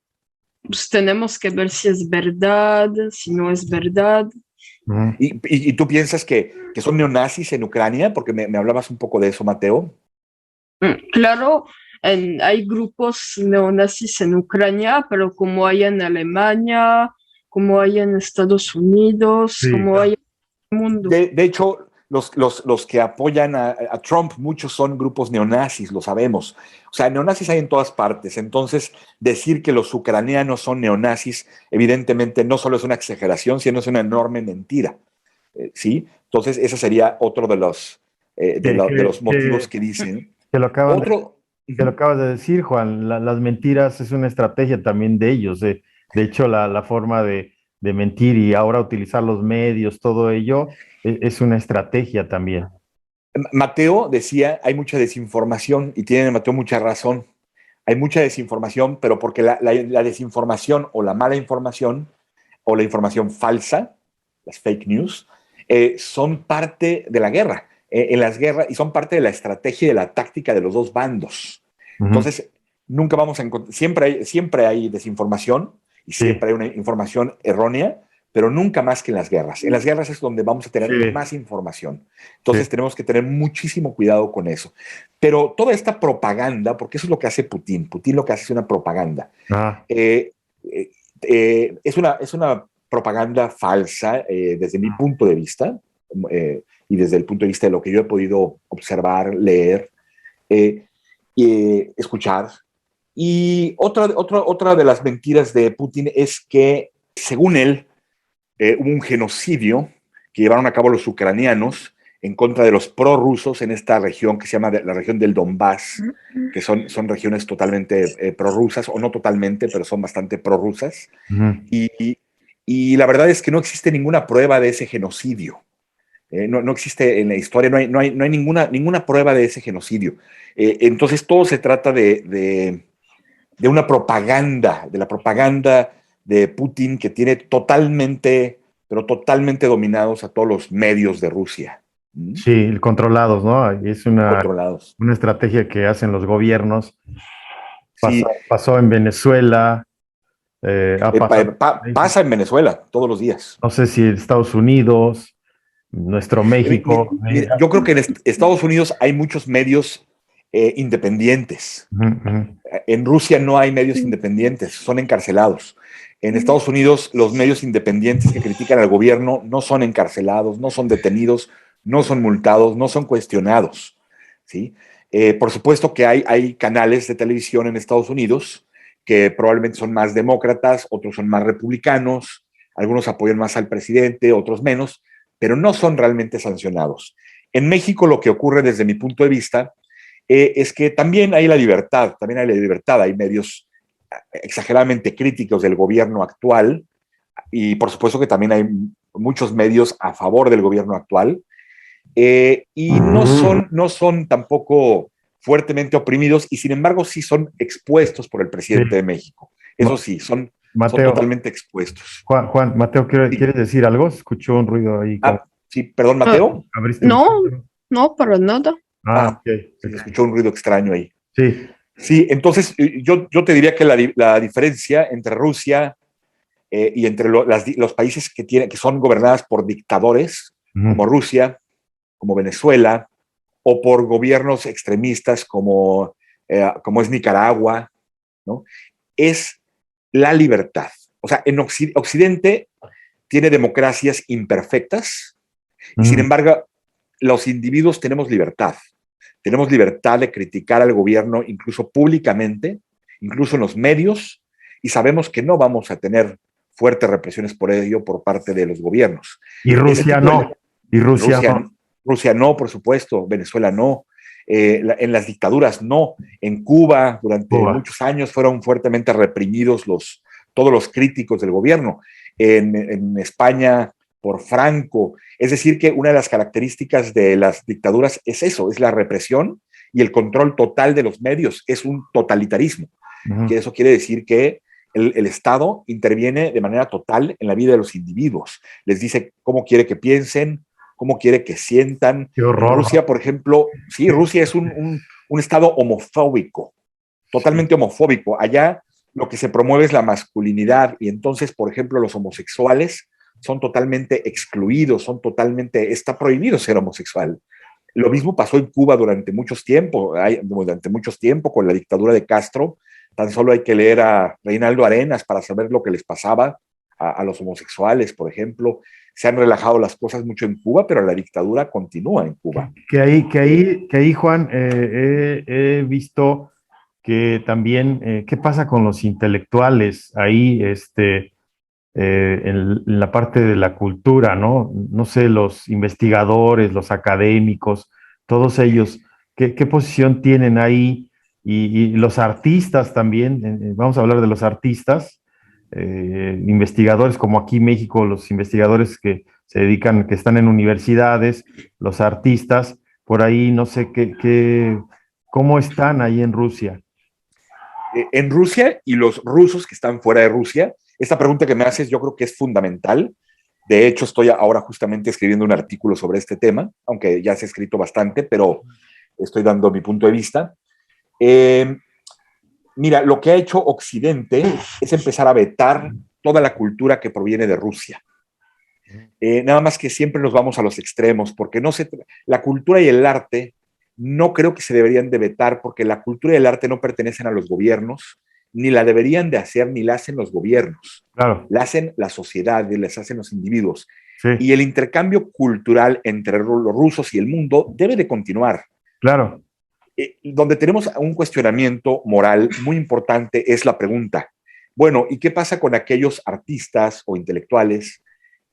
pues tenemos que ver si es verdad, si no es verdad. Ujú. ¿Y tú piensas que son neonazis en Ucrania? Porque me hablabas un poco de eso, Mateo. Claro, hay grupos neonazis en Ucrania, pero como hay en Alemania, como hay en Estados Unidos, Sí. como hay en el mundo. De hecho, los que apoyan a Trump, muchos son grupos neonazis, lo sabemos. O sea, neonazis hay en todas partes. Entonces, decir que los ucranianos son neonazis, evidentemente no solo es una exageración, sino es una enorme mentira. ¿Sí? Entonces, ese sería otro Que, de que- los motivos que- que dicen. que lo acaban Otro, que lo acabas de decir, Juan, las mentiras es una estrategia también de ellos. De hecho, la forma de mentir y ahora utilizar los medios, todo ello, es una estrategia también. Mateo decía, hay mucha desinformación y tiene Mateo mucha razón. Hay mucha desinformación, pero porque la desinformación o la mala información o la información falsa, las fake news, son parte de la guerra. En las guerras y son parte de la estrategia y de la táctica de los dos bandos. Ujú. Entonces, nunca vamos a encontrar, siempre hay desinformación y Sí, siempre hay una información errónea, pero nunca más que en las guerras. En las guerras es donde vamos a tener sí, más información. sí. Entonces tenemos que tener muchísimo cuidado con eso. Pero toda esta propaganda, porque eso es lo que hace Putin, Putin lo que hace es una propaganda. Ah, Eh, eh, es una propaganda falsa desde mi punto de vista y desde el punto de vista de lo que yo he podido observar, leer. escuchar. Y otra de las mentiras de Putin es que, según él, hubo un genocidio que llevaron a cabo los ucranianos en contra de los prorrusos en esta región que se llama la región del Donbass, que son regiones totalmente prorrusas, o no totalmente, pero son bastante prorrusas. Y la verdad es que no existe ninguna prueba de ese genocidio. No existe en la historia, no hay ninguna prueba de ese genocidio. Entonces todo se trata de una propaganda, de la propaganda de Putin, que tiene totalmente, pero totalmente dominados a todos los medios de Rusia. Sí, controlados, ¿no? Es Controlados. una estrategia que hacen los gobiernos. Sí. Pasó en Venezuela. Pasa en Venezuela todos los días. No sé si en Estados Unidos, nuestro México. Yo creo que en Estados Unidos hay muchos medios independientes. En Rusia no hay medios independientes, son encarcelados. En Estados Unidos los medios independientes que critican al gobierno no son encarcelados, no son detenidos, no son multados, no son cuestionados. ¿Sí? Por supuesto que hay canales de televisión en Estados Unidos que probablemente son más demócratas, otros son más republicanos, algunos apoyan más al presidente, otros menos, pero no son realmente sancionados. En México lo que ocurre desde mi punto de vista es que también hay la libertad, hay medios exageradamente críticos del gobierno actual, y por supuesto que también hay muchos medios a favor del gobierno actual, y no son tampoco fuertemente oprimidos, y sin embargo sí son expuestos por el presidente de México. Eso sí, son totalmente expuestos. Mateo, ¿quieres decir algo? Escuchó un ruido ahí. Sí, perdón, Mateo. No, para nada. Okay. Se escuchó un ruido extraño ahí. Sí, entonces yo te diría que la diferencia entre Rusia y entre los países que son gobernadas por dictadores, como Rusia, como Venezuela, o por gobiernos extremistas como es Nicaragua, ¿no? Es la libertad. O sea, en Occidente tiene democracias imperfectas, y sin embargo, los individuos tenemos libertad. Tenemos libertad de criticar al gobierno incluso públicamente, incluso en los medios, y sabemos que no vamos a tener fuertes represiones por ello por parte de los gobiernos. Y Rusia no. Rusia no, por supuesto. Venezuela no. En las dictaduras no. En Cuba durante muchos años fueron fuertemente reprimidos todos los críticos del gobierno. En España por Franco. Es decir, que una de las características de las dictaduras es eso, es la represión y el control total de los medios. Es un totalitarismo. Que eso quiere decir que el Estado interviene de manera total en la vida de los individuos. Les dice cómo quiere que piensen, cómo quiere que sientan. Qué horror. Rusia, por ejemplo, sí, Rusia es un Estado homofóbico, totalmente homofóbico. Allá lo que se promueve es la masculinidad, y entonces, por ejemplo, los homosexuales son totalmente excluidos, está prohibido ser homosexual. Lo mismo pasó en Cuba durante mucho tiempo con la dictadura de Castro. Tan solo hay que leer a Reinaldo Arenas para saber lo que les pasaba a los homosexuales, por ejemplo. Se han relajado las cosas mucho en Cuba, pero la dictadura continúa en Cuba. Que ahí Juan, he visto que también, ¿qué pasa con los intelectuales ahí, en la parte de la cultura, ¿no? No sé, los investigadores, los académicos, todos ellos, ¿qué posición tienen ahí? Y los artistas también, vamos a hablar de los artistas, investigadores como aquí en México, los investigadores que se dedican, que están en universidades, los artistas, por ahí no sé cómo están ahí en Rusia. En Rusia y los rusos que están fuera de Rusia, esta pregunta que me haces yo creo que es fundamental. De hecho, estoy ahora justamente escribiendo un artículo sobre este tema, aunque ya se ha escrito bastante, pero estoy dando mi punto de vista. Mira, lo que ha hecho Occidente es empezar a vetar toda la cultura que proviene de Rusia. Nada más que siempre nos vamos a los extremos, porque la cultura y el arte no creo que se deberían de vetar, porque la cultura y el arte no pertenecen a los gobiernos, ni la deberían de hacer, ni la hacen los gobiernos. Claro. La hacen la sociedad, les hacen los individuos. Sí. Y el intercambio cultural entre los rusos y el mundo debe de continuar. Claro. Donde tenemos un cuestionamiento moral muy importante es la pregunta, bueno, ¿y qué pasa con aquellos artistas o intelectuales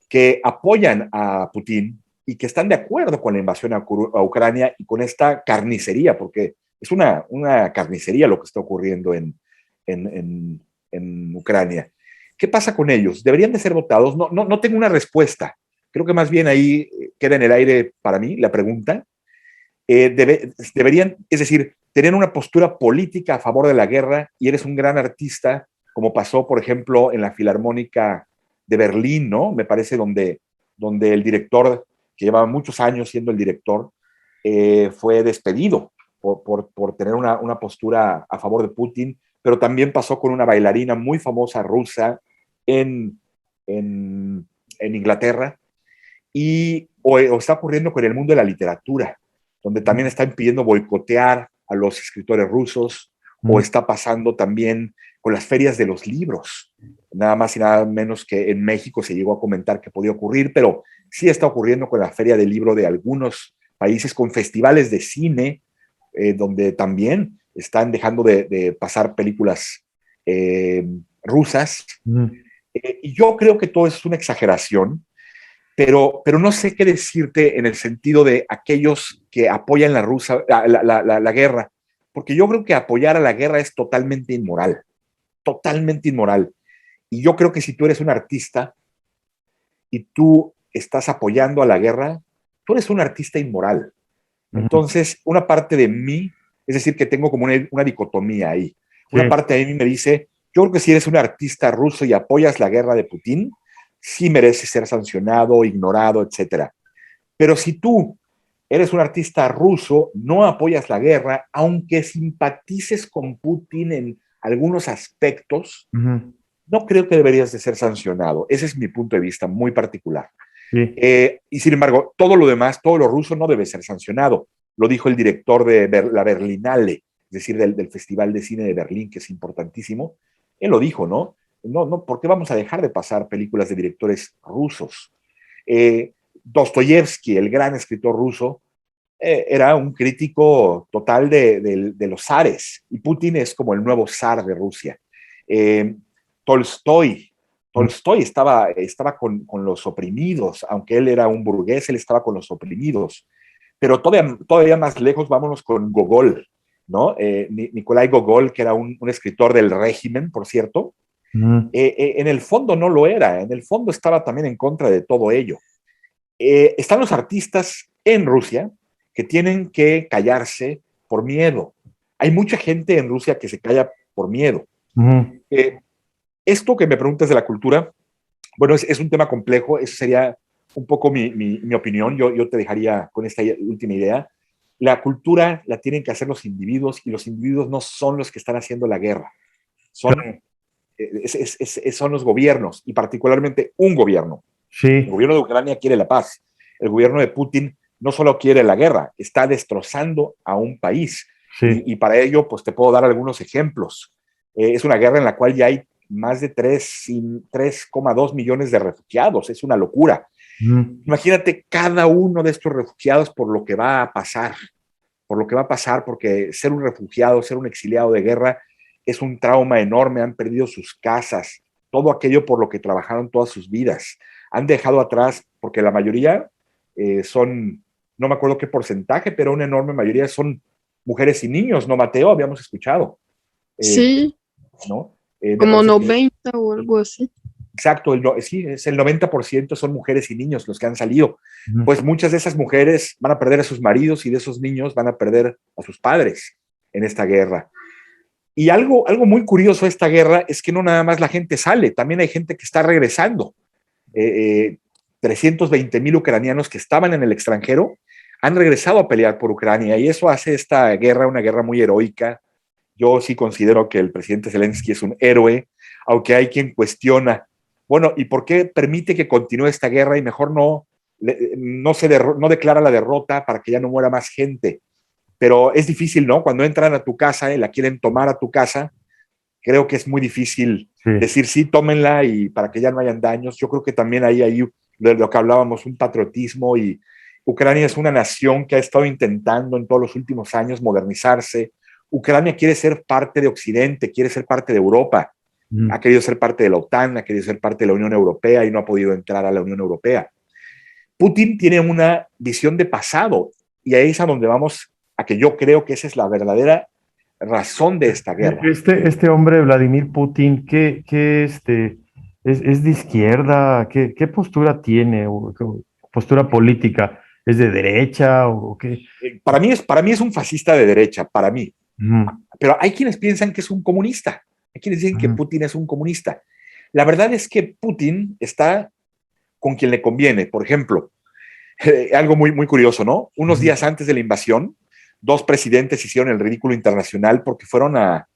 que apoyan a Putin y que están de acuerdo con la invasión a Ucrania y con esta carnicería? Porque es una carnicería lo que está ocurriendo en Ucrania. ¿Qué pasa con ellos? ¿Deberían de ser votados? No tengo una respuesta. Creo que más bien ahí queda en el aire para mí la pregunta. Deberían, es decir, tener una postura política a favor de la guerra y eres un gran artista, como pasó, por ejemplo, en la Filarmónica de Berlín, ¿no? Me parece donde el director, que llevaba muchos años siendo el director, fue despedido por tener una postura a favor de Putin, pero también pasó con una bailarina muy famosa rusa en, en, en Inglaterra, o está ocurriendo con el mundo de la literatura, donde también están pidiendo boicotear a los escritores rusos, o está pasando también con las ferias de los libros. Nada más y nada menos que en México se llegó a comentar que podía ocurrir, pero sí está ocurriendo con la feria del libro de algunos países, con festivales de cine, donde también están dejando de pasar películas rusas. Y yo creo que todo es una exageración, pero no sé qué decirte en el sentido de aquellos que apoyan la guerra, porque yo creo que apoyar a la guerra es totalmente inmoral, totalmente inmoral. Y yo creo que si tú eres un artista y tú estás apoyando a la guerra, tú eres un artista inmoral. Entonces, una parte de mí, es decir, que tengo como una dicotomía ahí. Una parte de mí me dice, yo creo que si eres un artista ruso y apoyas la guerra de Putin, sí mereces ser sancionado, ignorado, etcétera. Pero si tú eres un artista ruso, no apoyas la guerra, aunque simpatices con Putin en algunos aspectos, no creo que deberías de ser sancionado. Ese es mi punto de vista muy particular. Y sin embargo, todo lo demás, todo lo ruso no debe ser sancionado. Lo dijo el director de la Berlinale, es decir, del Festival de Cine de Berlín, que es importantísimo. Él lo dijo, ¿no? No, ¿por qué vamos a dejar de pasar películas de directores rusos? Dostoyevsky, el gran escritor ruso, era un crítico total de los zares, y Putin es como el nuevo zar de Rusia. Tolstoy estaba con los oprimidos, aunque él era un burgués, él estaba con los oprimidos. Pero todavía más lejos, vámonos con Gogol, ¿no? Nikolai Gogol, que era un escritor del régimen, por cierto. En el fondo no lo era, en el fondo estaba también en contra de todo ello. Están los artistas en Rusia que tienen que callarse por miedo. Hay mucha gente en Rusia que se calla por miedo. Esto que me preguntas de la cultura, bueno, es un tema complejo, eso sería un poco mi opinión, yo te dejaría con esta última idea. La cultura la tienen que hacer los individuos, y los individuos no son los que están haciendo la guerra, son los gobiernos, y particularmente un gobierno. El gobierno de Ucrania quiere la paz, el gobierno de Putin no solo quiere la guerra, está destrozando a un país. Y para ello, pues te puedo dar algunos ejemplos. Es una guerra en la cual ya hay más de 3,2 millones de refugiados, es una locura. Imagínate cada uno de estos refugiados por lo que va a pasar, porque ser un refugiado, ser un exiliado de guerra es un trauma enorme. Han perdido sus casas, todo aquello por lo que trabajaron todas sus vidas. Han dejado atrás, porque la mayoría son, no me acuerdo qué porcentaje, pero una enorme mayoría son mujeres y niños, ¿no, Mateo? Habíamos escuchado. Sí, ¿no? como 90 o algo así. Exacto, sí, es el 90% son mujeres y niños los que han salido. Pues muchas de esas mujeres van a perder a sus maridos, y de esos niños van a perder a sus padres en esta guerra. Y algo muy curioso de esta guerra es que no nada más la gente sale, también hay gente que está regresando. 320,000 ucranianos que estaban en el extranjero han regresado a pelear por Ucrania, y eso hace esta guerra una guerra muy heroica. Yo sí considero que el presidente Zelensky es un héroe, aunque hay quien cuestiona, bueno, ¿y por qué permite que continúe esta guerra y mejor no declara la derrota para que ya no muera más gente? Pero es difícil, ¿no? Cuando entran a tu casa y la quieren tomar a tu casa, creo que es muy difícil decir sí, tómenla y para que ya no hayan daños. Yo creo que también hay ahí de lo que hablábamos, un patriotismo y Ucrania es una nación que ha estado intentando en todos los últimos años modernizarse. Ucrania quiere ser parte de Occidente, quiere ser parte de Europa. Ha querido ser parte de la OTAN, ha querido ser parte de la Unión Europea y no ha podido entrar a la Unión Europea. Putin tiene una visión de pasado y ahí es a donde vamos a que yo creo que esa es la verdadera razón de esta guerra. Este hombre, Vladimir Putin, es de izquierda? ¿Qué postura tiene? ¿Qué postura política? ¿Es de derecha o qué? Para mí es un fascista de derecha, para mí. Uh-huh. Pero hay quienes piensan que es un comunista. Hay quienes dicen que Putin es un comunista. La verdad es que Putin está con quien le conviene. Por ejemplo, algo muy, muy curioso, ¿no? Unos días antes de la invasión, 2 presidentes hicieron el ridículo internacional porque fueron a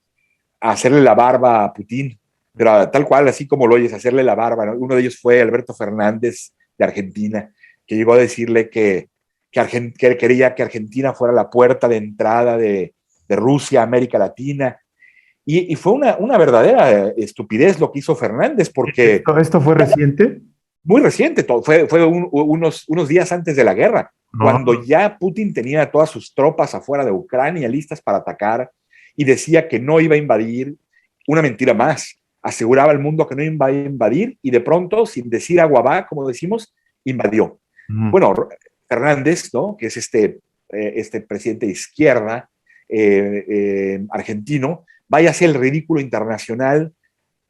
hacerle la barba a Putin, pero tal cual, así como lo oyes, hacerle la barba, ¿no? Uno de ellos fue Alberto Fernández, de Argentina, que llegó a decirle que quería que Argentina fuera la puerta de entrada de Rusia a América Latina. Y fue una verdadera estupidez lo que hizo Fernández, porque... ¿Esto fue reciente? Muy reciente, fue unos días antes de la guerra, cuando ya Putin tenía todas sus tropas afuera de Ucrania listas para atacar y decía que no iba a invadir. Una mentira más. Aseguraba al mundo que no iba a invadir y de pronto, sin decir agua va, como decimos, invadió. Bueno, Fernández, ¿no? Que es este presidente de izquierda argentino, vaya a hacer el ridículo internacional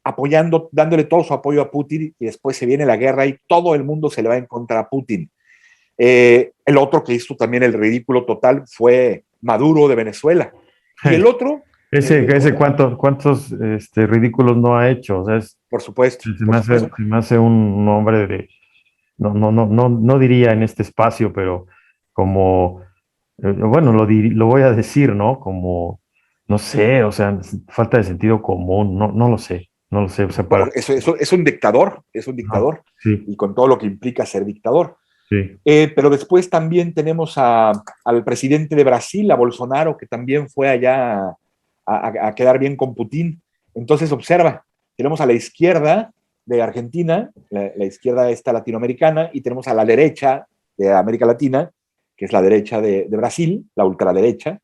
apoyando, dándole todo su apoyo a Putin y después se viene la guerra y todo el mundo se le va en contra a Putin. El otro que hizo también el ridículo total fue Maduro de Venezuela. Y el otro... Ese ¿cuántos ridículos no ha hecho? O sea, por supuesto. Se me hace un hombre de... No diría en este espacio, pero como... bueno, lo voy a decir, ¿no? Como, no sé, o sea, falta de sentido común, no lo sé. No lo sé, o sea, bueno, eso es un dictador, sí. Y con todo lo que implica ser dictador. Sí. Pero después también tenemos al presidente de Brasil, a Bolsonaro, que también fue allá a quedar bien con Putin. Entonces, observa, tenemos a la izquierda de Argentina, la izquierda esta latinoamericana, y tenemos a la derecha de América Latina, que es la derecha de Brasil, la ultraderecha.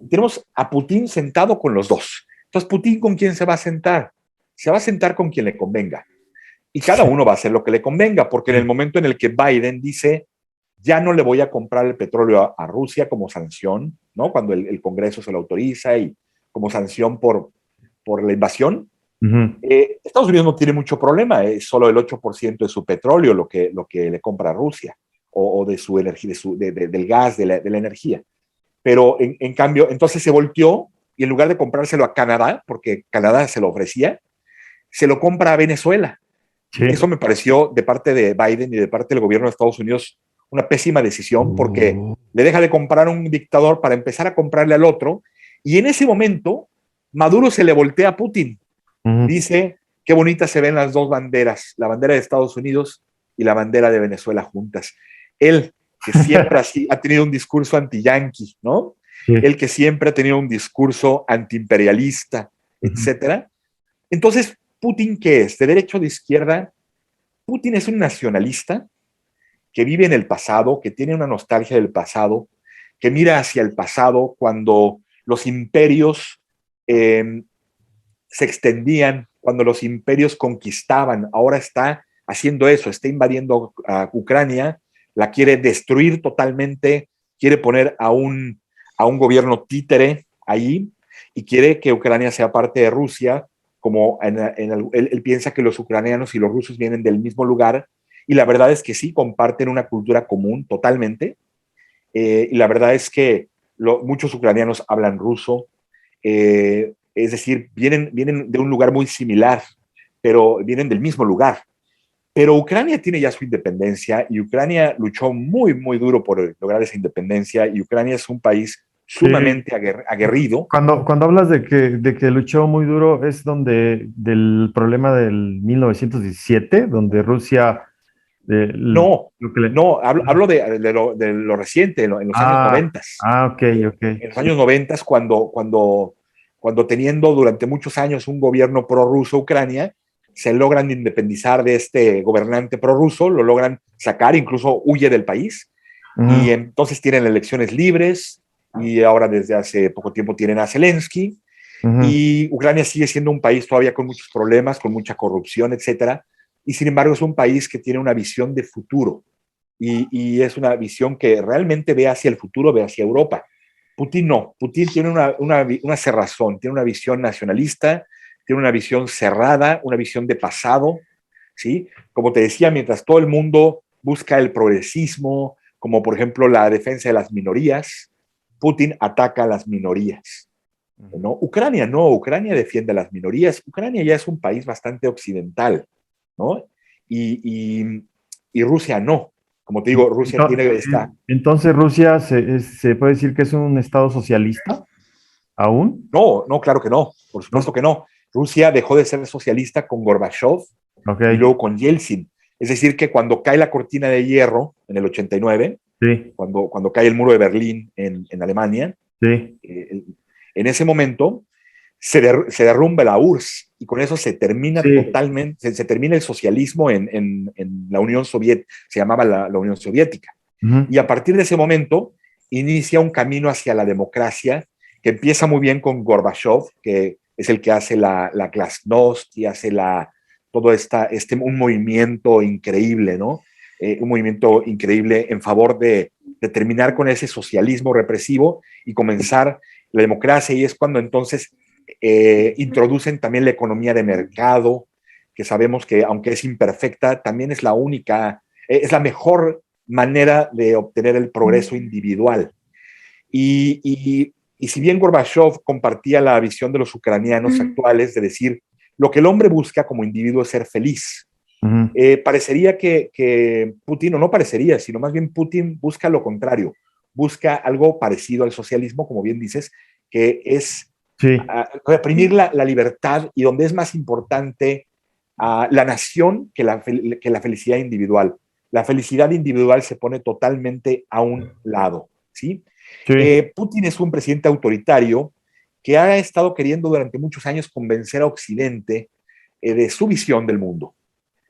Y tenemos a Putin sentado con los dos. Entonces, ¿Putin con quién se va a sentar? Se va a sentar con quien le convenga. Y cada uno va a hacer lo que le convenga, porque en el momento en el que Biden dice, ya no le voy a comprar el petróleo a Rusia como sanción, ¿no? Cuando el Congreso se lo autoriza y como sanción por la invasión, Estados Unidos no tiene mucho problema, es solo el 8% de su petróleo lo que le compra a Rusia, o de su energía, del gas, de la energía. Pero en cambio, entonces se volteó y en lugar de comprárselo a Canadá, porque Canadá se lo ofrecía, se lo compra a Venezuela. Sí. Eso me pareció de parte de Biden y de parte del gobierno de Estados Unidos una pésima decisión, porque le deja de comprar a un dictador para empezar a comprarle al otro, y en ese momento Maduro se le voltea a Putin. Dice, qué bonitas se ven las dos banderas, la bandera de Estados Unidos y la bandera de Venezuela juntas. Él, que siempre así ha tenido un discurso anti-yanqui, ¿no? Sí. Él que siempre ha tenido un discurso antiimperialista, etcétera. Entonces, ¿Putin qué es? ¿De derecha o de izquierda? Putin es un nacionalista que vive en el pasado, que tiene una nostalgia del pasado, que mira hacia el pasado cuando los imperios se extendían, cuando los imperios conquistaban. Ahora está haciendo eso, está invadiendo a Ucrania, la quiere destruir totalmente, quiere poner a un gobierno títere ahí y quiere que Ucrania sea parte de Rusia, como él piensa que los ucranianos y los rusos vienen del mismo lugar, y la verdad es que sí, comparten una cultura común totalmente, y la verdad es que muchos ucranianos hablan ruso, es decir, vienen de un lugar muy similar, pero vienen del mismo lugar. Pero Ucrania tiene ya su independencia y Ucrania luchó muy, muy duro por lograr esa independencia, y Ucrania es un país sumamente aguerrido. Cuando hablas de que luchó muy duro, es del problema del 1917, donde Rusia... No, hablo de lo reciente, en los años 90. Ok. En los años 90, cuando teniendo durante muchos años un gobierno prorruso Ucrania, se logran independizar de este gobernante prorruso, lo logran sacar, incluso huye del país, Y entonces tienen elecciones libres y ahora desde hace poco tiempo tienen a Zelensky. Y Ucrania sigue siendo un país todavía con muchos problemas, con mucha corrupción, etcétera. Y sin embargo es un país que tiene una visión de futuro y es una visión que realmente ve hacia el futuro, ve hacia Europa. Putin no. Putin tiene una cerrazón, tiene una visión nacionalista, tiene una visión cerrada, una visión de pasado, ¿sí? Como te decía, mientras todo el mundo busca el progresismo, como por ejemplo la defensa de las minorías, Putin ataca a las minorías, ¿no? Ucrania no, Ucrania defiende a las minorías. Ucrania ya es un país bastante occidental, ¿no? Y Rusia no. Como te digo, Rusia tiene esta... Entonces, ¿Rusia se puede decir que es un estado socialista aún? No, no, claro que no, por supuesto ¿No? que no. Rusia dejó de ser socialista con Gorbachev y luego con Yeltsin. Es decir, que cuando cae la cortina de hierro en el 89, sí, cuando cae el muro de Berlín en Alemania, sí. en ese momento se derrumba la URSS y con eso se termina Sí. totalmente, se termina el socialismo en la Unión Soviética, se llamaba la Unión Soviética. Y a partir de ese momento inicia un camino hacia la democracia que empieza muy bien con Gorbachev, que es el que hace la glasnost y hace todo un movimiento increíble, ¿no? Un movimiento increíble en favor de terminar con ese socialismo represivo y comenzar la democracia, y es cuando entonces introducen también la economía de mercado, que sabemos que aunque es imperfecta, también es la única, es la mejor manera de obtener el progreso individual. Y si bien Gorbachev compartía la visión de los ucranianos actuales de decir, lo que el hombre busca como individuo es ser feliz, parecería que Putin, o no parecería, sino más bien Putin busca lo contrario, busca algo parecido al socialismo, como bien dices, que es reprimir la libertad y donde es más importante la nación que la felicidad individual. La felicidad individual se pone totalmente a un lado, ¿sí? Putin es un presidente autoritario que ha estado queriendo durante muchos años convencer a Occidente de su visión del mundo,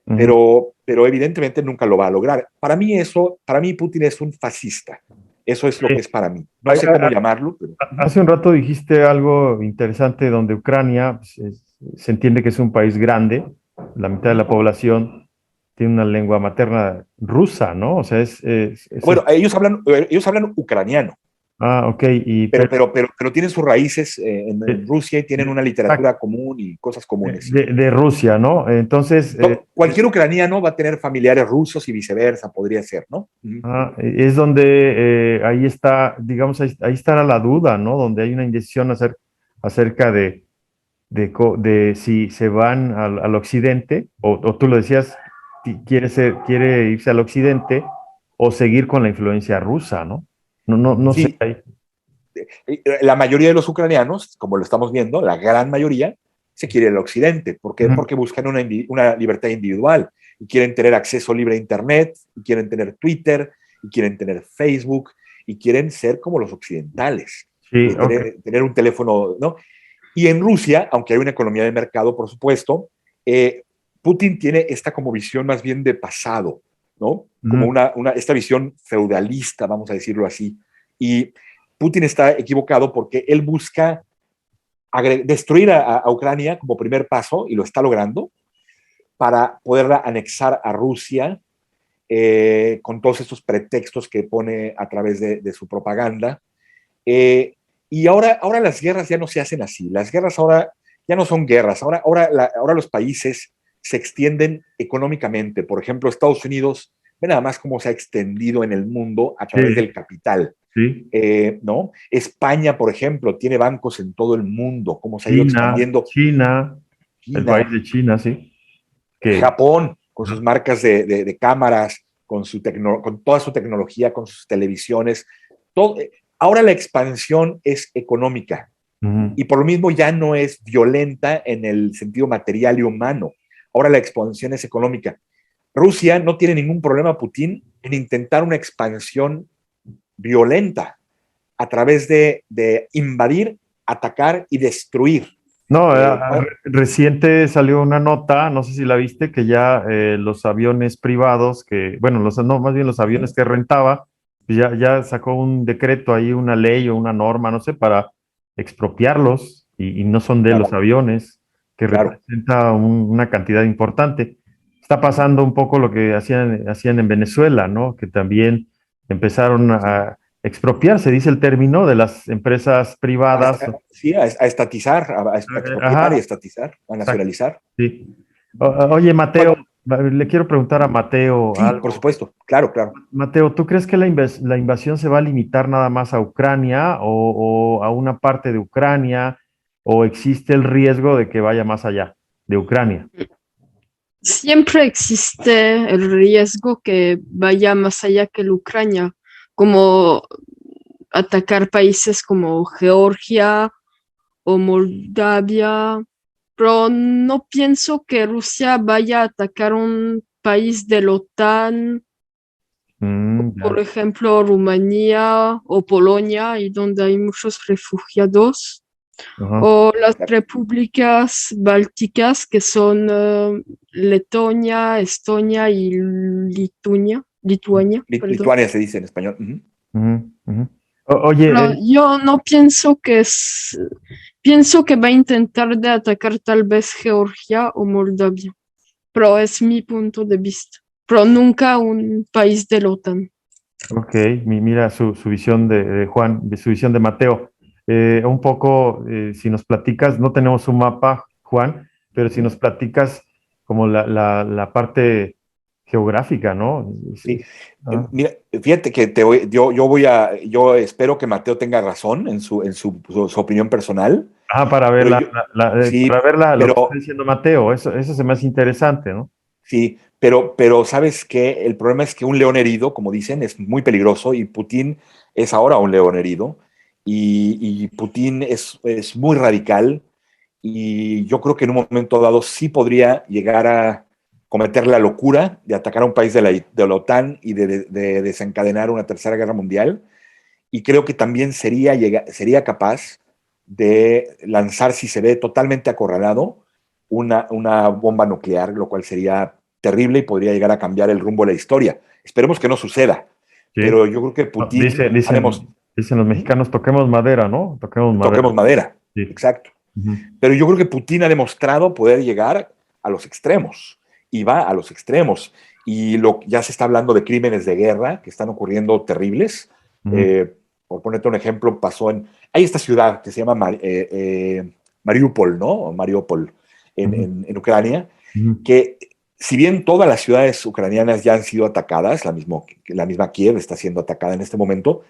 pero evidentemente nunca lo va a lograr. Para mí Putin es un fascista. Eso es lo que es para mí. No sé cómo llamarlo. Pero... Hace un rato dijiste algo interesante donde Ucrania se entiende que es un país grande, la mitad de la población tiene una lengua materna rusa, ¿no? O sea, bueno, ellos hablan ucraniano. Ah, ok. Pero tienen sus raíces en Rusia y tienen una literatura común y cosas comunes. De Rusia, ¿no? Entonces... cualquier ucraniano va a tener familiares rusos y viceversa, podría ser, ¿no? Es donde ahí está, digamos, ahí está la duda, ¿no? Donde hay una indecisión acerca de si se van al occidente, o tú lo decías, quiere irse al occidente o seguir con la influencia rusa, ¿no? No Sí. sé. La mayoría de los ucranianos, como lo estamos viendo, la gran mayoría, se quiere al occidente. ¿Por qué? Porque buscan una libertad individual y quieren tener acceso libre a Internet, y quieren tener Twitter, y quieren tener Facebook, y quieren ser como los occidentales. Sí, tener un teléfono, ¿no? Y en Rusia, aunque hay una economía de mercado, por supuesto, Putin tiene esta como visión más bien de pasado, ¿no? Como esta visión feudalista, vamos a decirlo así. Y Putin está equivocado porque él busca destruir a Ucrania como primer paso, y lo está logrando, para poderla anexar a Rusia con todos estos pretextos que pone a través de su propaganda. Y ahora las guerras ya no se hacen así. Las guerras ahora ya no son guerras. Ahora los países se extienden económicamente. Por ejemplo, Estados Unidos, ve nada más cómo se ha extendido en el mundo a través del capital. Sí. ¿No? España, por ejemplo, tiene bancos en todo el mundo, cómo se ha ido expandiendo. China, el país de China, sí. Japón, con sus marcas de cámaras, con toda su tecnología, con sus televisiones. Ahora la expansión es económica y por lo mismo ya no es violenta en el sentido material y humano. Ahora la expansión es económica. Rusia no tiene ningún problema, Putin, en intentar una expansión violenta a través de invadir, atacar y destruir. No, reciente salió una nota, no sé si la viste, que ya los aviones privados más bien los aviones que rentaba, ya sacó un decreto ahí, una ley o una norma, no sé, para expropiarlos y no son de los Claro, aviones, que claro. representa una cantidad importante. Está pasando un poco lo que hacían en Venezuela, ¿no? Que también empezaron Sí. a expropiar, se dice el término, de las empresas privadas. Sí, a estatizar, a expropiar y Ajá, estatizar, a exacto. nacionalizar. Sí. Oye, Mateo, Bueno, le quiero preguntar a Mateo sí, por algo. supuesto, claro, claro. Mateo, ¿tú crees que la invasión se va a limitar nada más a Ucrania o a una parte de Ucrania o existe el riesgo de que vaya más allá de Ucrania? Siempre existe el riesgo que vaya más allá que la Ucrania, como atacar países como Georgia o Moldavia, pero no pienso que Rusia vaya a atacar un país de la OTAN, por Ya. ejemplo, Rumanía o Polonia, y donde hay muchos refugiados, Ajá. o las repúblicas bálticas que son Letonia, Estonia y Lituania, perdón. Lituania se dice en español. Ujú. Ujú, ujú. Oye, Pero yo no pienso pienso que va a intentar de atacar tal vez Georgia o Moldavia, pero es mi punto de vista, pero nunca un país de la OTAN. ok, mira su visión de Juan, de su visión de Mateo. Un poco, si nos platicas, no tenemos un mapa, Juan, pero si nos platicas como la parte geográfica, ¿no? Sí. Ah, Mira, fíjate que yo espero que Mateo tenga razón en su opinión personal, para ver pero yo, para sí, ver lo que está pero diciendo Mateo, eso se me hace interesante, ¿no? sí, pero ¿sabes qué? El problema es que un león herido, como dicen, es muy peligroso y Putin es ahora un león herido y Putin es muy radical y yo creo que en un momento dado sí podría llegar a cometer la locura de atacar a un país de la OTAN y de desencadenar una tercera guerra mundial. Y creo que también sería capaz de lanzar, si se ve totalmente acorralado, una bomba nuclear, lo cual sería terrible y podría llegar a cambiar el rumbo de la historia. Esperemos que no suceda, Sí. pero yo creo que No, Putin ha demostrado, dicen los mexicanos, toquemos madera, ¿no? Toquemos madera. toquemos madera, Sí. exacto. Ujú. Pero yo creo que Putin ha demostrado poder llegar a los extremos y va a los extremos. Y ya se está hablando de crímenes de guerra que están ocurriendo terribles. Ujú. Eh, por ponerte un ejemplo, hay esta ciudad que se llama Mariupol, ¿no? Mariupol Ujú. en Ucrania, Ujú. que si bien todas las ciudades ucranianas ya han sido atacadas, la misma Kiev está siendo atacada en este momento,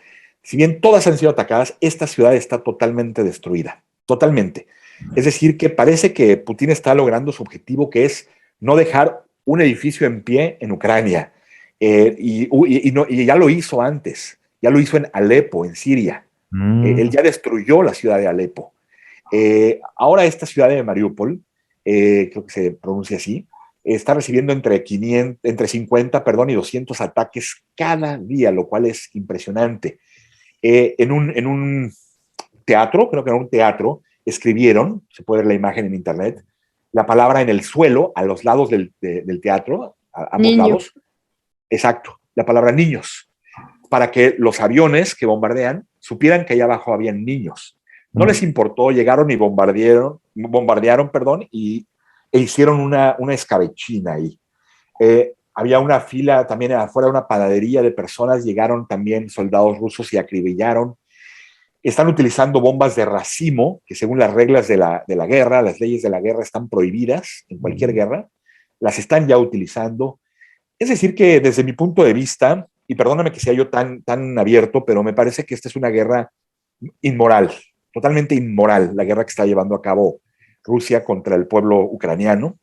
si bien todas han sido atacadas, esta ciudad está totalmente destruida, totalmente. Es decir, que parece que Putin está logrando su objetivo, que es no dejar un edificio en pie en Ucrania. Y ya lo hizo antes, ya lo hizo en Alepo, en Siria. Él Mm, ya destruyó la ciudad de Alepo. Ahora esta ciudad de Mariupol, creo que se pronuncia así, está recibiendo entre 50 perdón, y 200 ataques cada día, lo cual es impresionante. En un teatro, creo que en un teatro, escribieron, se puede ver la imagen en internet, la palabra en el suelo, a los lados del teatro, a ambos Niño. lados, exacto, la palabra niños, para que los aviones que bombardean supieran que allá abajo habían niños. No mm, les importó, llegaron y bombardearon, perdón, e hicieron una escabechina ahí. Había una fila también afuera de una panadería de personas, llegaron también soldados rusos y acribillaron. Están utilizando bombas de racimo, que según las reglas de la guerra, las leyes de la guerra están prohibidas en cualquier mm. guerra, las están ya utilizando. Es decir, que desde mi punto de vista, y perdóname que sea yo tan abierto, pero me parece que esta es una guerra inmoral, totalmente inmoral, la guerra que está llevando a cabo Rusia contra el pueblo ucraniano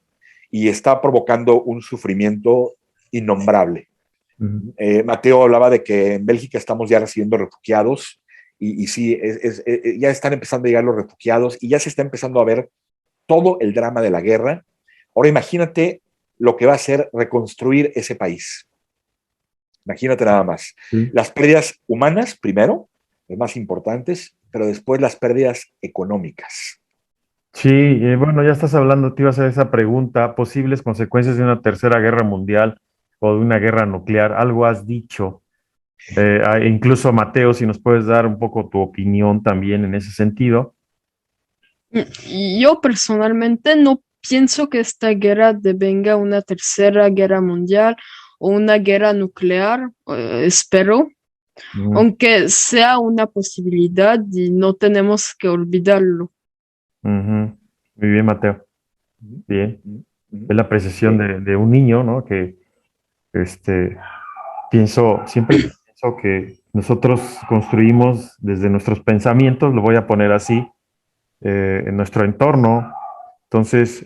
y está provocando un sufrimiento innombrable. Mm. Mateo hablaba de que en Bélgica estamos ya recibiendo refugiados y sí, ya están empezando a llegar los refugiados y ya se está empezando a ver todo el drama de la guerra. Ahora imagínate lo que va a ser reconstruir ese país. Imagínate nada más. Sí, Las pérdidas humanas, primero, las más importantes, pero después las pérdidas económicas. sí, bueno, ya estás hablando, te iba a hacer esa pregunta, posibles consecuencias de una tercera guerra mundial o de una guerra nuclear, algo has dicho. Incluso Mateo, si nos puedes dar un poco tu opinión también en ese sentido. Yo personalmente no pienso que esta guerra devenga una tercera guerra mundial o una guerra nuclear, espero, Ujú, aunque sea una posibilidad y no tenemos que olvidarlo. ujú. Muy bien, Mateo. Ujú, Bien. ujú, ujú. Es la apreciación Eh, de un niño, ¿no? Que este, siempre pienso que nosotros construimos desde nuestros pensamientos, lo voy a poner así, en nuestro entorno. Entonces,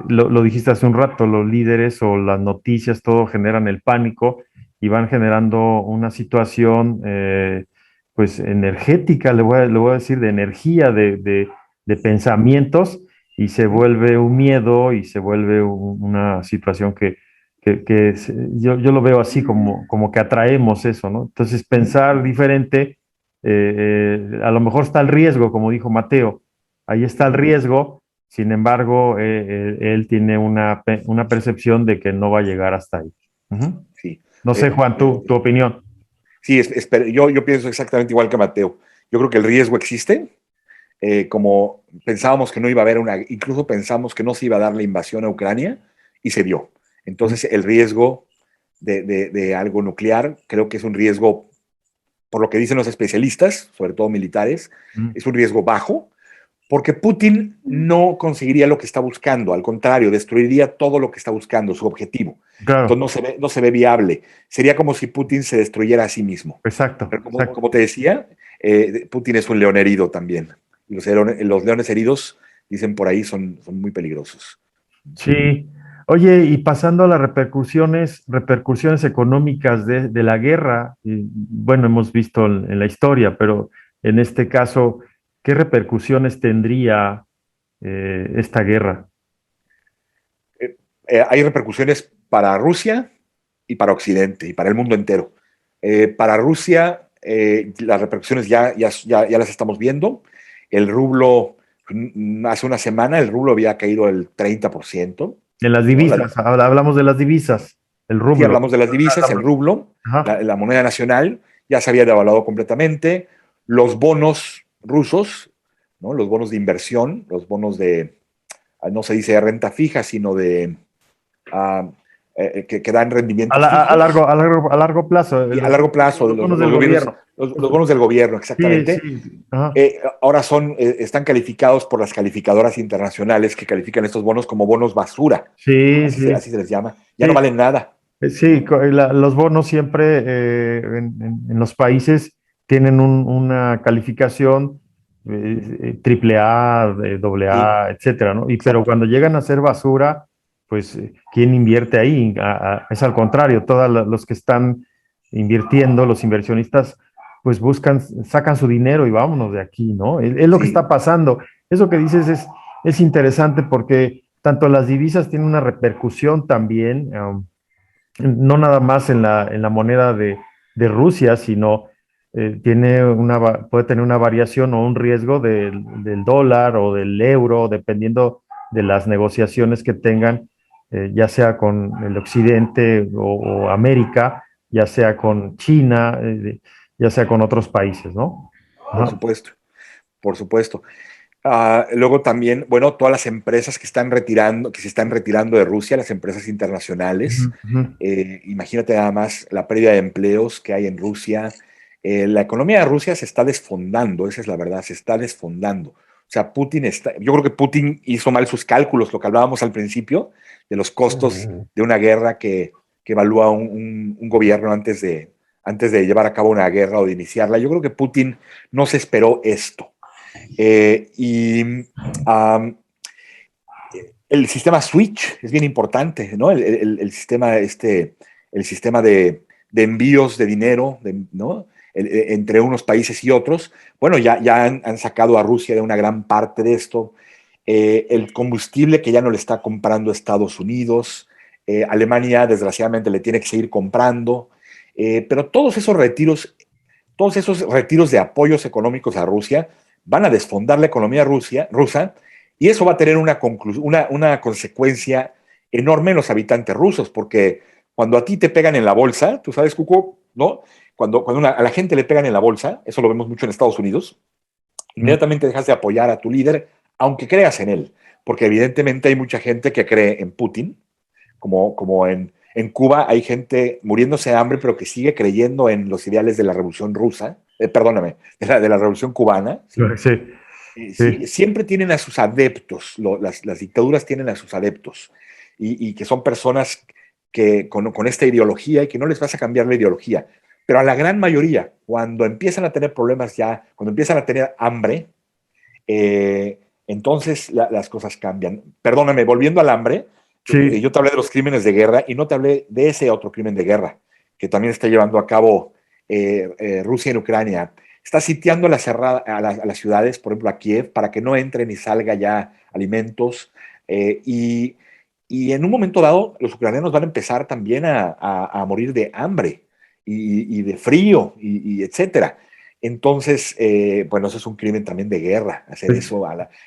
lo dijiste hace un rato, los líderes o las noticias, todo generan el pánico y van generando una situación, pues, energética, le voy a decir, de energía, de pensamientos, y se ujú, vuelve un miedo y se vuelve una situación yo lo veo así como que atraemos eso, ¿no? Entonces, pensar diferente, a lo mejor está el riesgo, como dijo Mateo, ahí está el ujú. riesgo. Sin embargo, él tiene una percepción de que no va a llegar hasta ahí. Ujú. Sí. No sé, Eh, Juan, tu opinión. sí, yo pienso exactamente igual que Mateo. Yo creo que el riesgo existe, como pensábamos que no iba a haber incluso pensamos que no se iba a dar la invasión a Ucrania y se dio. Ujú, Entonces, el riesgo de algo nuclear creo que es un riesgo, por lo que dicen los especialistas, sobre todo militares, ujú. es un riesgo bajo, porque Putin no conseguiría lo que está buscando, al contrario, destruiría todo lo que está buscando, su objetivo. Entonces Claro, no se ve viable. Sería como si Putin se destruyera a sí mismo. exacto, Pero exacto. como te decía, Putin es un león herido también. Los leones heridos, dicen por ahí, son muy peligrosos. Sí. Oye, y pasando a las repercusiones económicas de la guerra, y, bueno, hemos visto en la historia, pero en este caso, ¿qué repercusiones tendría esta guerra? Eh, Hay repercusiones para Rusia y para Occidente y para el mundo entero. Para Rusia, las repercusiones ya las estamos viendo. El rublo, hace una semana, el rublo había caído el 30%. En las ¿No? divisas, hablamos de las divisas, el Sí, rublo. hablamos de las divisas, el rublo, Ajá. la moneda nacional, ya se había devaluado completamente. Los bonos rusos, ¿no? Los bonos de inversión, los bonos no se dice de renta fija, sino de uh, que dan rendimientos fijos A largo plazo, y a largo plazo, los bonos los del gobiernos, gobierno. los bonos del gobierno, Sí, exactamente. sí. Ajá. Ahora están calificados por las calificadoras internacionales que califican estos bonos como bonos basura, Sí, sí, así se les llama. Ya no sí. valen nada. Sí, los bonos siempre en los países tienen una calificación triple A, doble Sí, A, etcétera, ¿no? Pero exacto. cuando llegan a ser basura, pues, ¿quién invierte ahí? Es al contrario, todos los que están invirtiendo, los inversionistas, pues sacan su dinero y vámonos de aquí, ¿no? Es lo que está Sí, pasando. Eso que dices es interesante porque tanto las divisas tienen una repercusión también. No nada más en la moneda de Rusia, sino puede tener una variación o un riesgo del dólar o del euro, dependiendo de las negociaciones que tengan, ya sea con el occidente o América, ya sea con China, ya sea con otros países, ¿no? por Ajá. supuesto, por supuesto. Luego también, bueno, todas las empresas que se están retirando de Rusia, las empresas Ujú, internacionales. ujú. Imagínate nada más la pérdida de empleos que hay en Rusia. La economía de Rusia se está desfondando, esa es la verdad, se está desfondando. O sea, yo creo que Putin hizo mal sus cálculos, lo que hablábamos al principio, de los costos de una guerra que evalúa un gobierno antes de llevar a cabo una guerra o de iniciarla. Yo creo que Putin no se esperó esto. Y um, el sistema Switch es bien importante, ¿no? El sistema de envíos de dinero, ¿no? Entre unos países y otros. Bueno, ya han sacado a Rusia de una gran parte de esto. El combustible que ya no le está comprando Estados Unidos. Alemania, desgraciadamente, le tiene que seguir comprando. Pero todos esos retiros de apoyos económicos a Rusia van a desfondar la economía rusa y eso va a tener una consecuencia enorme en los habitantes rusos, porque cuando a ti te pegan en la bolsa, tú sabes, Cuco, ¿no? cuando a la gente le pegan en la bolsa, eso lo vemos mucho en Estados Unidos, inmediatamente dejas de apoyar a tu líder, aunque creas en él, porque evidentemente hay mucha gente que cree en Putin, como en Cuba hay gente muriéndose de hambre, pero que sigue creyendo en los ideales de la Revolución Rusa, perdóname, de la Revolución Cubana. ¿Sí? Sí, Sí, siempre tienen a sus adeptos, las dictaduras tienen a sus adeptos, y que son personas que con esta ideología y que no les vas a cambiar la ideología. Pero a la gran mayoría, cuando empiezan a tener problemas ya, cuando empiezan a tener hambre, entonces las cosas cambian. Perdóname, volviendo al hambre, sí. yo te hablé de los crímenes de guerra y no te hablé de ese otro crimen de guerra que también está llevando a cabo Rusia en Ucrania. Está sitiando a las ciudades, por ejemplo a Kiev, para que no entre ni salga ya alimentos. Y en un momento dado, los ucranianos van a empezar también a morir de hambre y de frío, y etcétera. Entonces, bueno, eso es un crimen también de guerra, hacer eso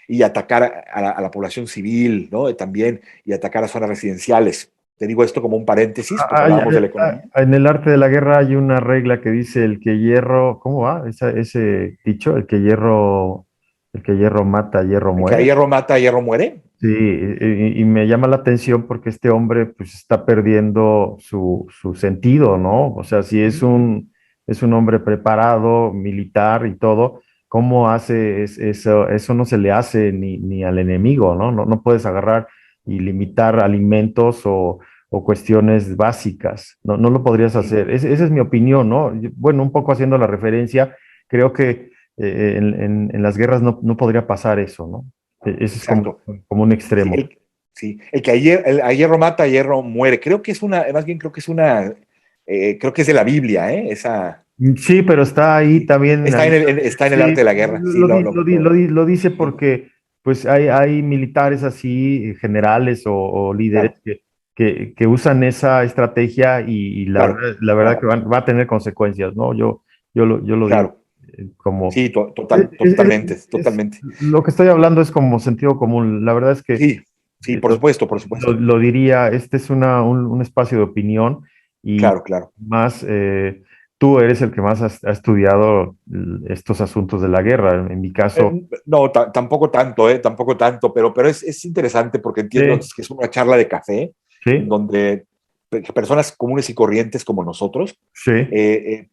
y atacar a la población civil, ¿no? También, y atacar a zonas residenciales. Te digo esto como un paréntesis, porque hablábamos de la economía. En el arte de la guerra hay una regla que dice el que hierro, ¿cómo va? Ese dicho, el que hierro mata, hierro El que a muere. hierro mata, a hierro muere. Sí, y me llama la atención porque este hombre pues está perdiendo su sentido, ¿no? O sea, si es un hombre preparado, militar y todo, ¿cómo hace eso? Eso no se le hace ni al enemigo, ¿no? No puedes agarrar y limitar alimentos o cuestiones básicas, no lo podrías hacer. Esa es mi opinión, ¿no? Bueno, un poco haciendo la referencia, creo que en las guerras no podría pasar eso, ¿no? Ese es Exacto. como un Sí, extremo. el que a hierro mata, a hierro muere. Creo que es más bien creo que creo que es de la Biblia, ¿eh? Sí, pero está ahí también. Está en el arte Sí, de la guerra. Sí, lo dice porque pues hay militares así, generales o líderes claro, que usan esa estrategia y claro, la verdad que claro, va a tener consecuencias, ¿no? Yo lo digo claro. como... Sí, totalmente, es- totalmente. lo que estoy hablando es como sentido común. La verdad es que Sí, sí, por lo, supuesto, por supuesto. lo diría, este es un espacio de opinión y Claro, claro. más tú eres el que más ha estudiado estos asuntos de la guerra. En mi caso, No, tampoco tanto, tampoco tanto, pero es interesante porque entiendo sí, que es una charla de café en sí, donde personas comunes y corrientes como nosotros sí,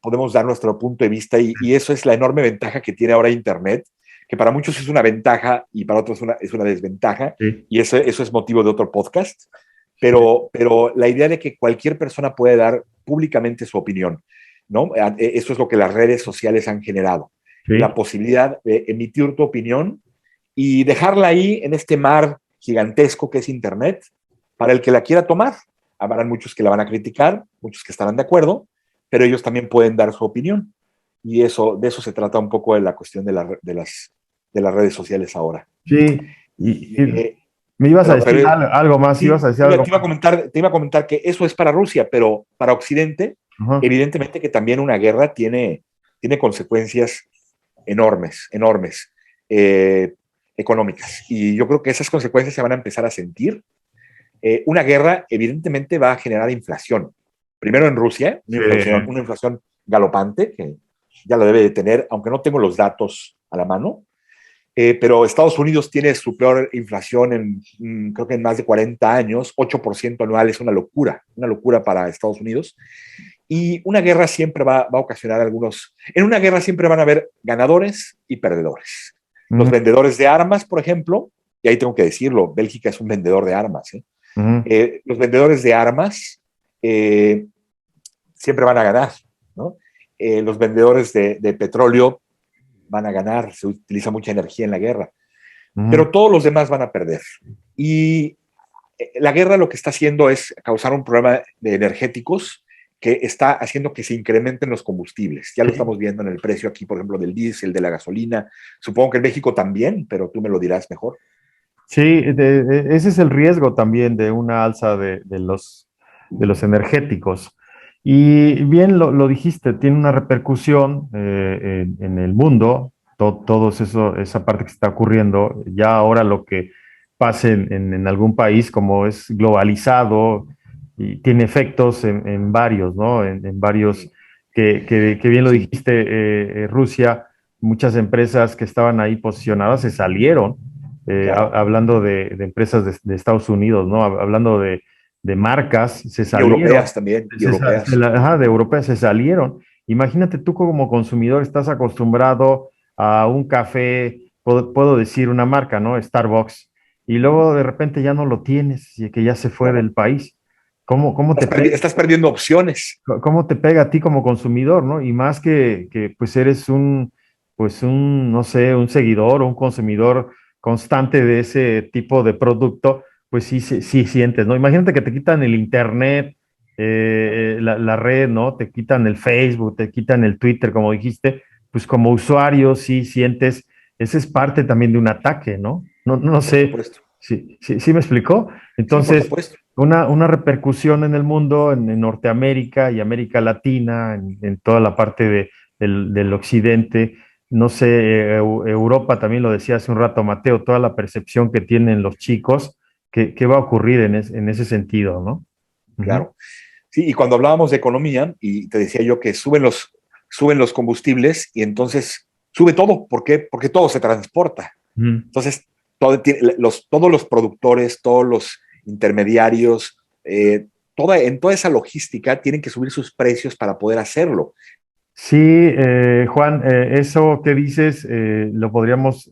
podemos dar nuestro punto de vista y eso es la enorme ventaja que tiene ahora Internet, que para muchos es una ventaja y para otros es una desventaja, sí, y eso es motivo de otro podcast, sí, pero la idea de que cualquier persona puede dar públicamente su opinión, ¿no? Eso es lo que las redes sociales han generado, la sí. posibilidad de emitir tu opinión y dejarla ahí en este mar gigantesco que es Internet, para el que la quiera tomar. Habrán muchos que la van a criticar, muchos que estarán de acuerdo, pero ellos también pueden dar su opinión. Y de eso se trata un poco de la cuestión de las redes sociales ahora. Sí. Y, Me ibas a decir pero algo más, ibas sí, a decir algo más. te iba a comentar que eso es para Rusia, pero para Occidente, Ajá. evidentemente que también una guerra tiene consecuencias enormes, enormes, económicas. Y yo creo que esas consecuencias se van a empezar a sentir. Una guerra evidentemente va a generar inflación. Primero en Rusia, Sí, una inflación galopante, que ya lo debe de tener, aunque no tengo los datos a la mano, pero Estados Unidos tiene su peor inflación creo que en más de 40 años, 8% anual, es una locura para Estados Unidos. Y una guerra siempre va a ocasionar en una guerra siempre van a haber ganadores y perdedores. Los ujú, vendedores de armas, por ejemplo, y ahí tengo que decirlo, Bélgica es un vendedor de armas, ¿eh? ujú, Los vendedores de armas siempre van a ganar, ¿no? Los vendedores de petróleo van a ganar, se utiliza mucha energía en la guerra, ujú. pero todos los demás van a perder. Y la guerra lo que está haciendo es causar un problema de energéticos que está haciendo que se incrementen los combustibles. Ya lo Sí, estamos viendo en el precio aquí, por ejemplo, del diésel, de la gasolina. Supongo que en México también, pero tú me lo dirás mejor. sí, ese es el riesgo también de una alza de los energéticos. Y bien lo dijiste, tiene una repercusión en el mundo, todo eso, esa parte que está ocurriendo, ya ahora lo que pase en algún país, como es globalizado y tiene efectos en varios, ¿no? En varios que bien lo dijiste, Rusia, muchas empresas que estaban ahí posicionadas se salieron, Claro. hablando de empresas de Estados Unidos, ¿no? Hablando de marcas, se Y salieron, europeas también, y europeas. ajá, de europeas se salieron. Imagínate tú como consumidor estás acostumbrado a un café, puedo decir una marca, ¿no? Starbucks, y luego de repente ya no lo tienes y que ya se fue Claro. del país. ¿Cómo te pega? Estás perdiendo opciones. ¿Cómo te pega a ti como consumidor, ¿no? Y más que pues eres no sé, un seguidor o un consumidor constante de ese tipo de producto, pues sí, sí sientes, ¿no? Imagínate que te quitan el internet, la red, ¿no? Te quitan el Facebook, te quitan el Twitter, como dijiste, pues como usuario sí sientes, ese es parte también de un ataque, ¿no? No Por sé, supuesto. sí me explicó. Sí, por Entonces, supuesto. una repercusión en el mundo, en Norteamérica y América Latina, en toda la parte del occidente. No sé, Europa también lo decía hace un rato Mateo, toda la percepción que tienen los chicos, qué va a ocurrir en ese sentido, ¿no? Ujú. Claro. Sí, y cuando hablábamos de economía, y te decía yo que suben los combustibles y entonces sube todo. ¿Por qué? Porque todo se transporta. Ujú. Entonces, todos los productores, todos los intermediarios, en toda esa logística tienen que subir sus precios para poder hacerlo. Sí, Juan, eso que dices lo podríamos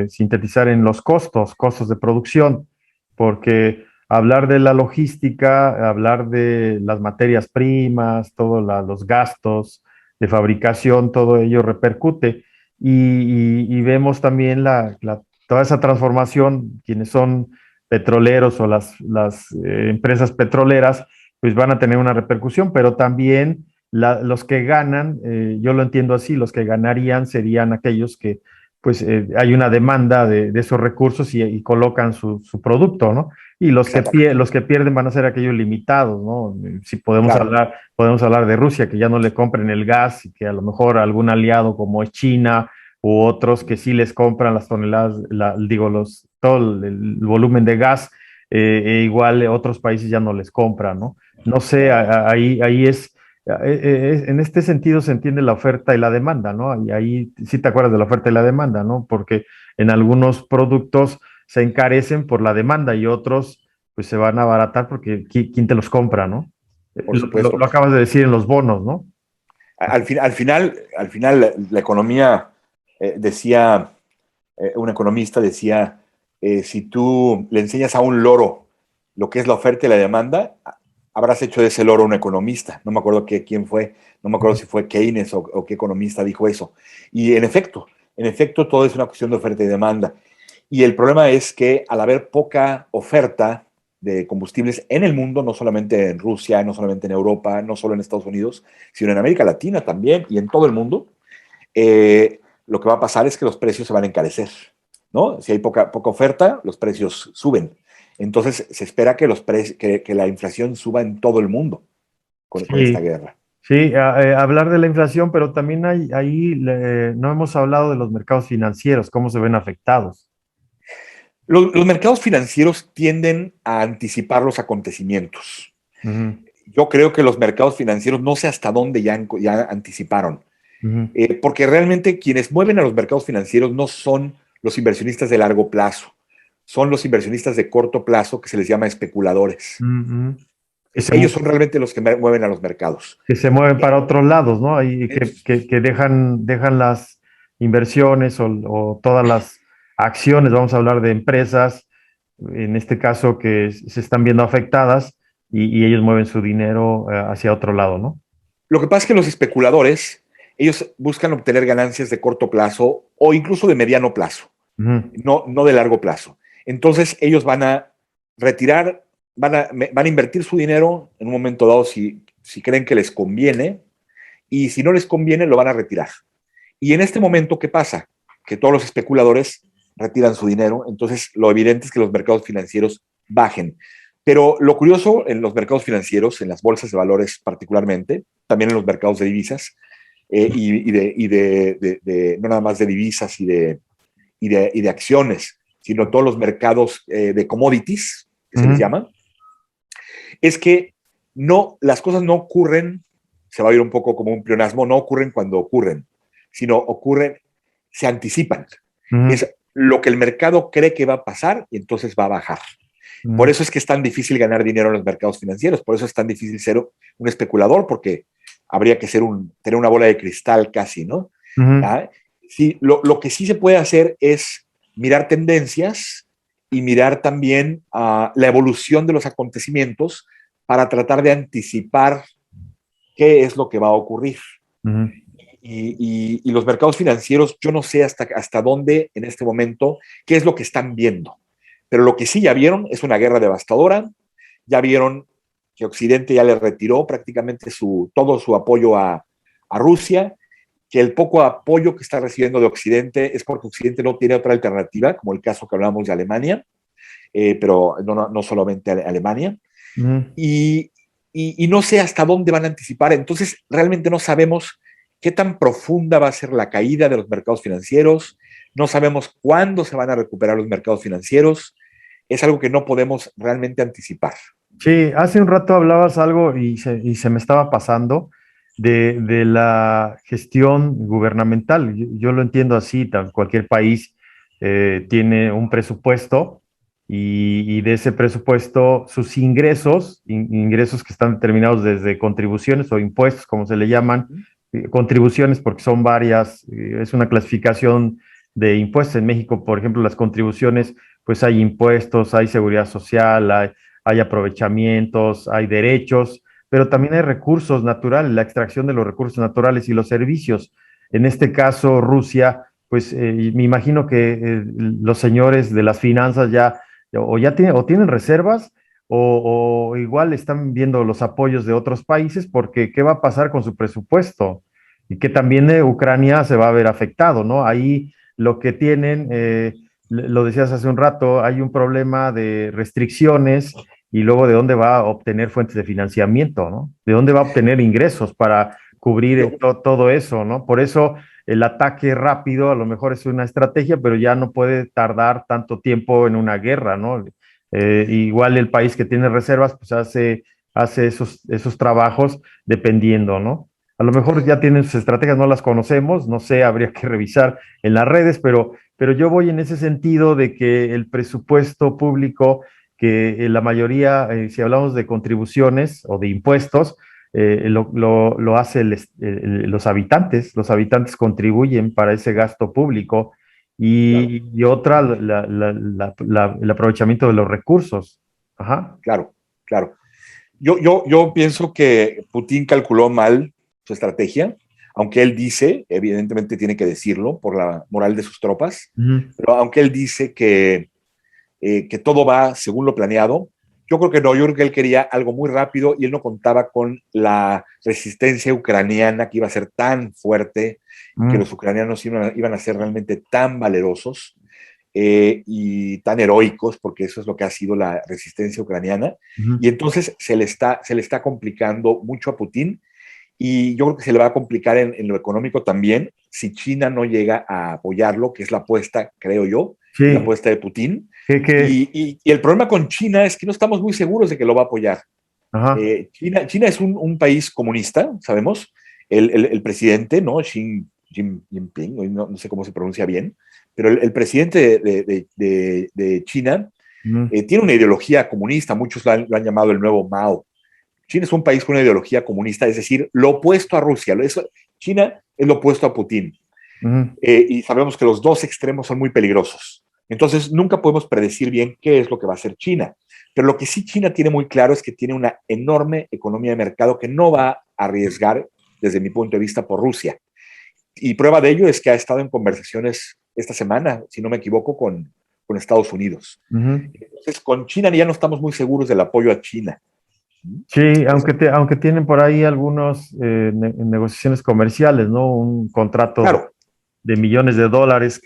sintetizar en los costos de producción, porque hablar de la logística, hablar de las materias primas, todos los gastos de fabricación, todo ello repercute. Y vemos también toda esa transformación, quienes son petroleros o las empresas petroleras, pues van a tener una repercusión, pero también los que ganan, yo lo entiendo así, los que ganarían serían aquellos que, pues, hay una demanda de esos recursos y colocan su producto, ¿no? Y Exactamente. los que pierden van a ser aquellos limitados, ¿no? Si Claro, podemos hablar de Rusia, que ya no le compren el gas y que a lo mejor algún aliado como es China u otros que sí les compran las toneladas, todo el volumen de gas, igual otros países ya no les compran, ¿no? No sé, claro. ahí es en este sentido se entiende la oferta y la demanda, ¿no? Y ahí sí te acuerdas de la oferta y la demanda, ¿no? Porque en algunos productos se encarecen por la demanda y otros pues se van a abaratar porque ¿quién te los compra, ¿no? Por supuesto. Lo acabas de decir en los bonos, ¿no? Al final la economía decía, un economista decía, si tú le enseñas a un loro lo que es la oferta y la demanda, habrás hecho de ese loro un economista. No me acuerdo quién fue, no me acuerdo si fue Keynes o qué economista dijo eso. Y en efecto, todo es una cuestión de oferta y demanda. Y el problema es que al haber poca oferta de combustibles en el mundo, no solamente en Rusia, no solamente en Europa, no solo en Estados Unidos, sino en América Latina también y en todo el mundo, lo que va a pasar es que los precios se van a encarecer, ¿no? Si hay poca oferta, los precios suben. Entonces se espera que, que la inflación suba en todo el mundo con esta Sí, guerra. sí, hablar de la inflación, pero también no hemos hablado de los mercados financieros, cómo se ven afectados. Los mercados financieros tienden a anticipar los acontecimientos. Ujú, Yo creo que los mercados financieros no sé hasta dónde ya anticiparon, ujú. porque realmente quienes mueven a los mercados financieros no son los inversionistas de largo plazo, son los inversionistas de corto plazo que se les llama especuladores. Ujú. Ellos son realmente los que mueven a los mercados. Que se mueven para otros lados, ¿no? Y Es, que dejan las inversiones o todas las acciones, vamos a hablar de empresas, en este caso que se están viendo afectadas y ellos mueven su dinero hacia otro lado, ¿no? lo que pasa es que los especuladores, ellos buscan obtener ganancias de corto plazo o incluso de mediano plazo, Ujú, no de largo plazo. Entonces ellos van a retirar, van a invertir su dinero en un momento dado si creen que les conviene, y si no les conviene lo van a retirar. Y en este momento, ¿qué pasa? Que todos los especuladores retiran su dinero, entonces lo evidente es que los mercados financieros bajen. Pero lo curioso en los mercados financieros, en las bolsas de valores particularmente, también en los mercados de divisas, no nada más de divisas y de acciones, sino todos los mercados de commodities, que se les ujú, llama, es que las cosas no ocurren se va a ir un poco como un pleonasmo, no ocurren cuando ocurren, sino ocurren, se anticipan. Es lo que el mercado cree que va a pasar y entonces va a bajar. Por eso es que es tan difícil ganar dinero en los mercados financieros, por eso es tan difícil ser un especulador, porque habría que tener una bola de cristal casi, ¿no? ¿Ah? Sí, lo que sí se puede hacer es mirar tendencias y mirar también la evolución de los acontecimientos para tratar de anticipar qué es lo que va a ocurrir. Y los mercados financieros, yo no sé hasta dónde en este momento, qué es lo que están viendo. Pero lo que sí ya vieron es una guerra devastadora, ya vieron que Occidente ya le retiró prácticamente todo su apoyo a Rusia, que el poco apoyo que está recibiendo de Occidente es porque Occidente no tiene otra alternativa, como el caso que hablamos de Alemania, pero no solamente Alemania. Y no sé hasta dónde van a anticipar. Entonces, realmente no sabemos qué tan profunda va a ser la caída de los mercados financieros, no sabemos cuándo se van a recuperar los mercados financieros. Es algo que no podemos realmente anticipar. Sí, hace un rato hablabas algo y se me estaba pasando de la gestión gubernamental. Yo lo entiendo así, cualquier país tiene un presupuesto y de ese presupuesto sus ingresos, ingresos que están determinados desde contribuciones o impuestos, como se le llaman, contribuciones porque son varias, es una clasificación de impuestos. En México, por ejemplo, las contribuciones, pues hay impuestos, hay seguridad social, hay aprovechamientos, hay derechos, pero también hay recursos naturales, la extracción de los recursos naturales y los servicios. En este caso, Rusia, pues me imagino que los señores de las finanzas ya tienen reservas o igual están viendo los apoyos de otros países porque ¿qué va a pasar con su presupuesto? Y que también Ucrania se va a ver afectado, ¿no? Ahí lo que tienen, lo decías hace un rato, hay un problema de restricciones y luego de dónde va a obtener fuentes de financiamiento, ¿no? De dónde va a obtener ingresos para cubrir todo eso, ¿no? Por eso el ataque rápido a lo mejor es una estrategia, pero ya no puede tardar tanto tiempo en una guerra, ¿no? Igual el país que tiene reservas, pues hace esos trabajos dependiendo, ¿no? A lo mejor ya tienen sus estrategias, no las conocemos, no sé, habría que revisar en las redes, pero yo voy en ese sentido de que el presupuesto público, que la mayoría, si hablamos de contribuciones o de impuestos, lo hace los habitantes contribuyen para ese gasto público y otra, el aprovechamiento de los recursos. Ajá. Claro, claro. Yo pienso que Putin calculó mal su estrategia, aunque él dice, evidentemente tiene que decirlo por la moral de sus tropas, pero aunque él dice que todo va según lo planeado, yo creo que no, yo creo que él quería algo muy rápido y él no contaba con la resistencia ucraniana que iba a ser tan fuerte, que los ucranianos iban a ser realmente tan valerosos y tan heroicos, porque eso es lo que ha sido la resistencia ucraniana, y entonces se le está complicando mucho a Putin, y yo creo que se le va a complicar en lo económico también, si China no llega a apoyarlo, que es la apuesta, creo yo, sí. La apuesta de Putin. Y el problema con China es que no estamos muy seguros de que lo va a apoyar. China es un país comunista, sabemos. El presidente, ¿no? Xi Jinping, no sé cómo se pronuncia bien, pero el presidente de China tiene una ideología comunista, muchos lo han llamado el nuevo Mao. China es un país con una ideología comunista, es decir, lo opuesto a Rusia. China es lo opuesto a Putin. Y sabemos que los dos extremos son muy peligrosos. Entonces, nunca podemos predecir bien qué es lo que va a hacer China. Pero lo que sí China tiene muy claro es que tiene una enorme economía de mercado que no va a arriesgar, desde mi punto de vista, por Rusia. Y prueba de ello es que ha estado en conversaciones esta semana, si no me equivoco, con Estados Unidos. Entonces, con China ya no estamos muy seguros del apoyo a China. Sí, aunque tienen por ahí algunas negociaciones comerciales, ¿no? Un contrato de millones de dólares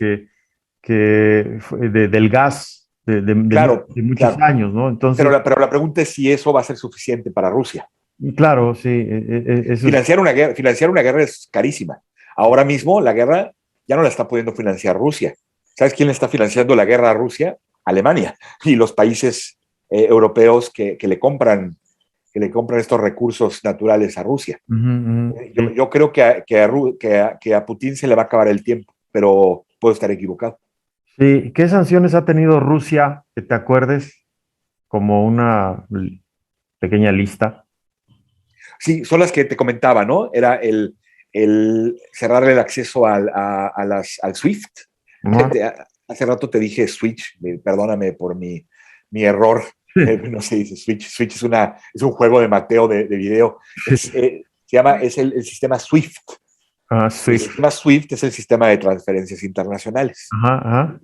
del gas de muchos años, ¿no? Entonces, pero la pregunta es si eso va a ser suficiente para Rusia. Claro, sí. Financiar una guerra es carísima. Ahora mismo la guerra ya no la está pudiendo financiar Rusia. ¿Sabes quién le está financiando la guerra a Rusia? Alemania y los países europeos que le compran que le compran estos recursos naturales a Rusia. Sí. Yo creo que a Putin se le va a acabar el tiempo, pero puedo estar equivocado. Sí, ¿qué sanciones ha tenido Rusia, que te acuerdes, como una pequeña lista? Sí, son las que te comentaba, ¿no? Era el cerrarle el acceso al SWIFT. Ajá. Hace rato te dije Switch, perdóname por mi error. No se dice Switch. Switch es un juego de Mateo de video. Es el sistema SWIFT. Ah, El SWIFT. sistema SWIFT es el sistema de transferencias internacionales. Ajá,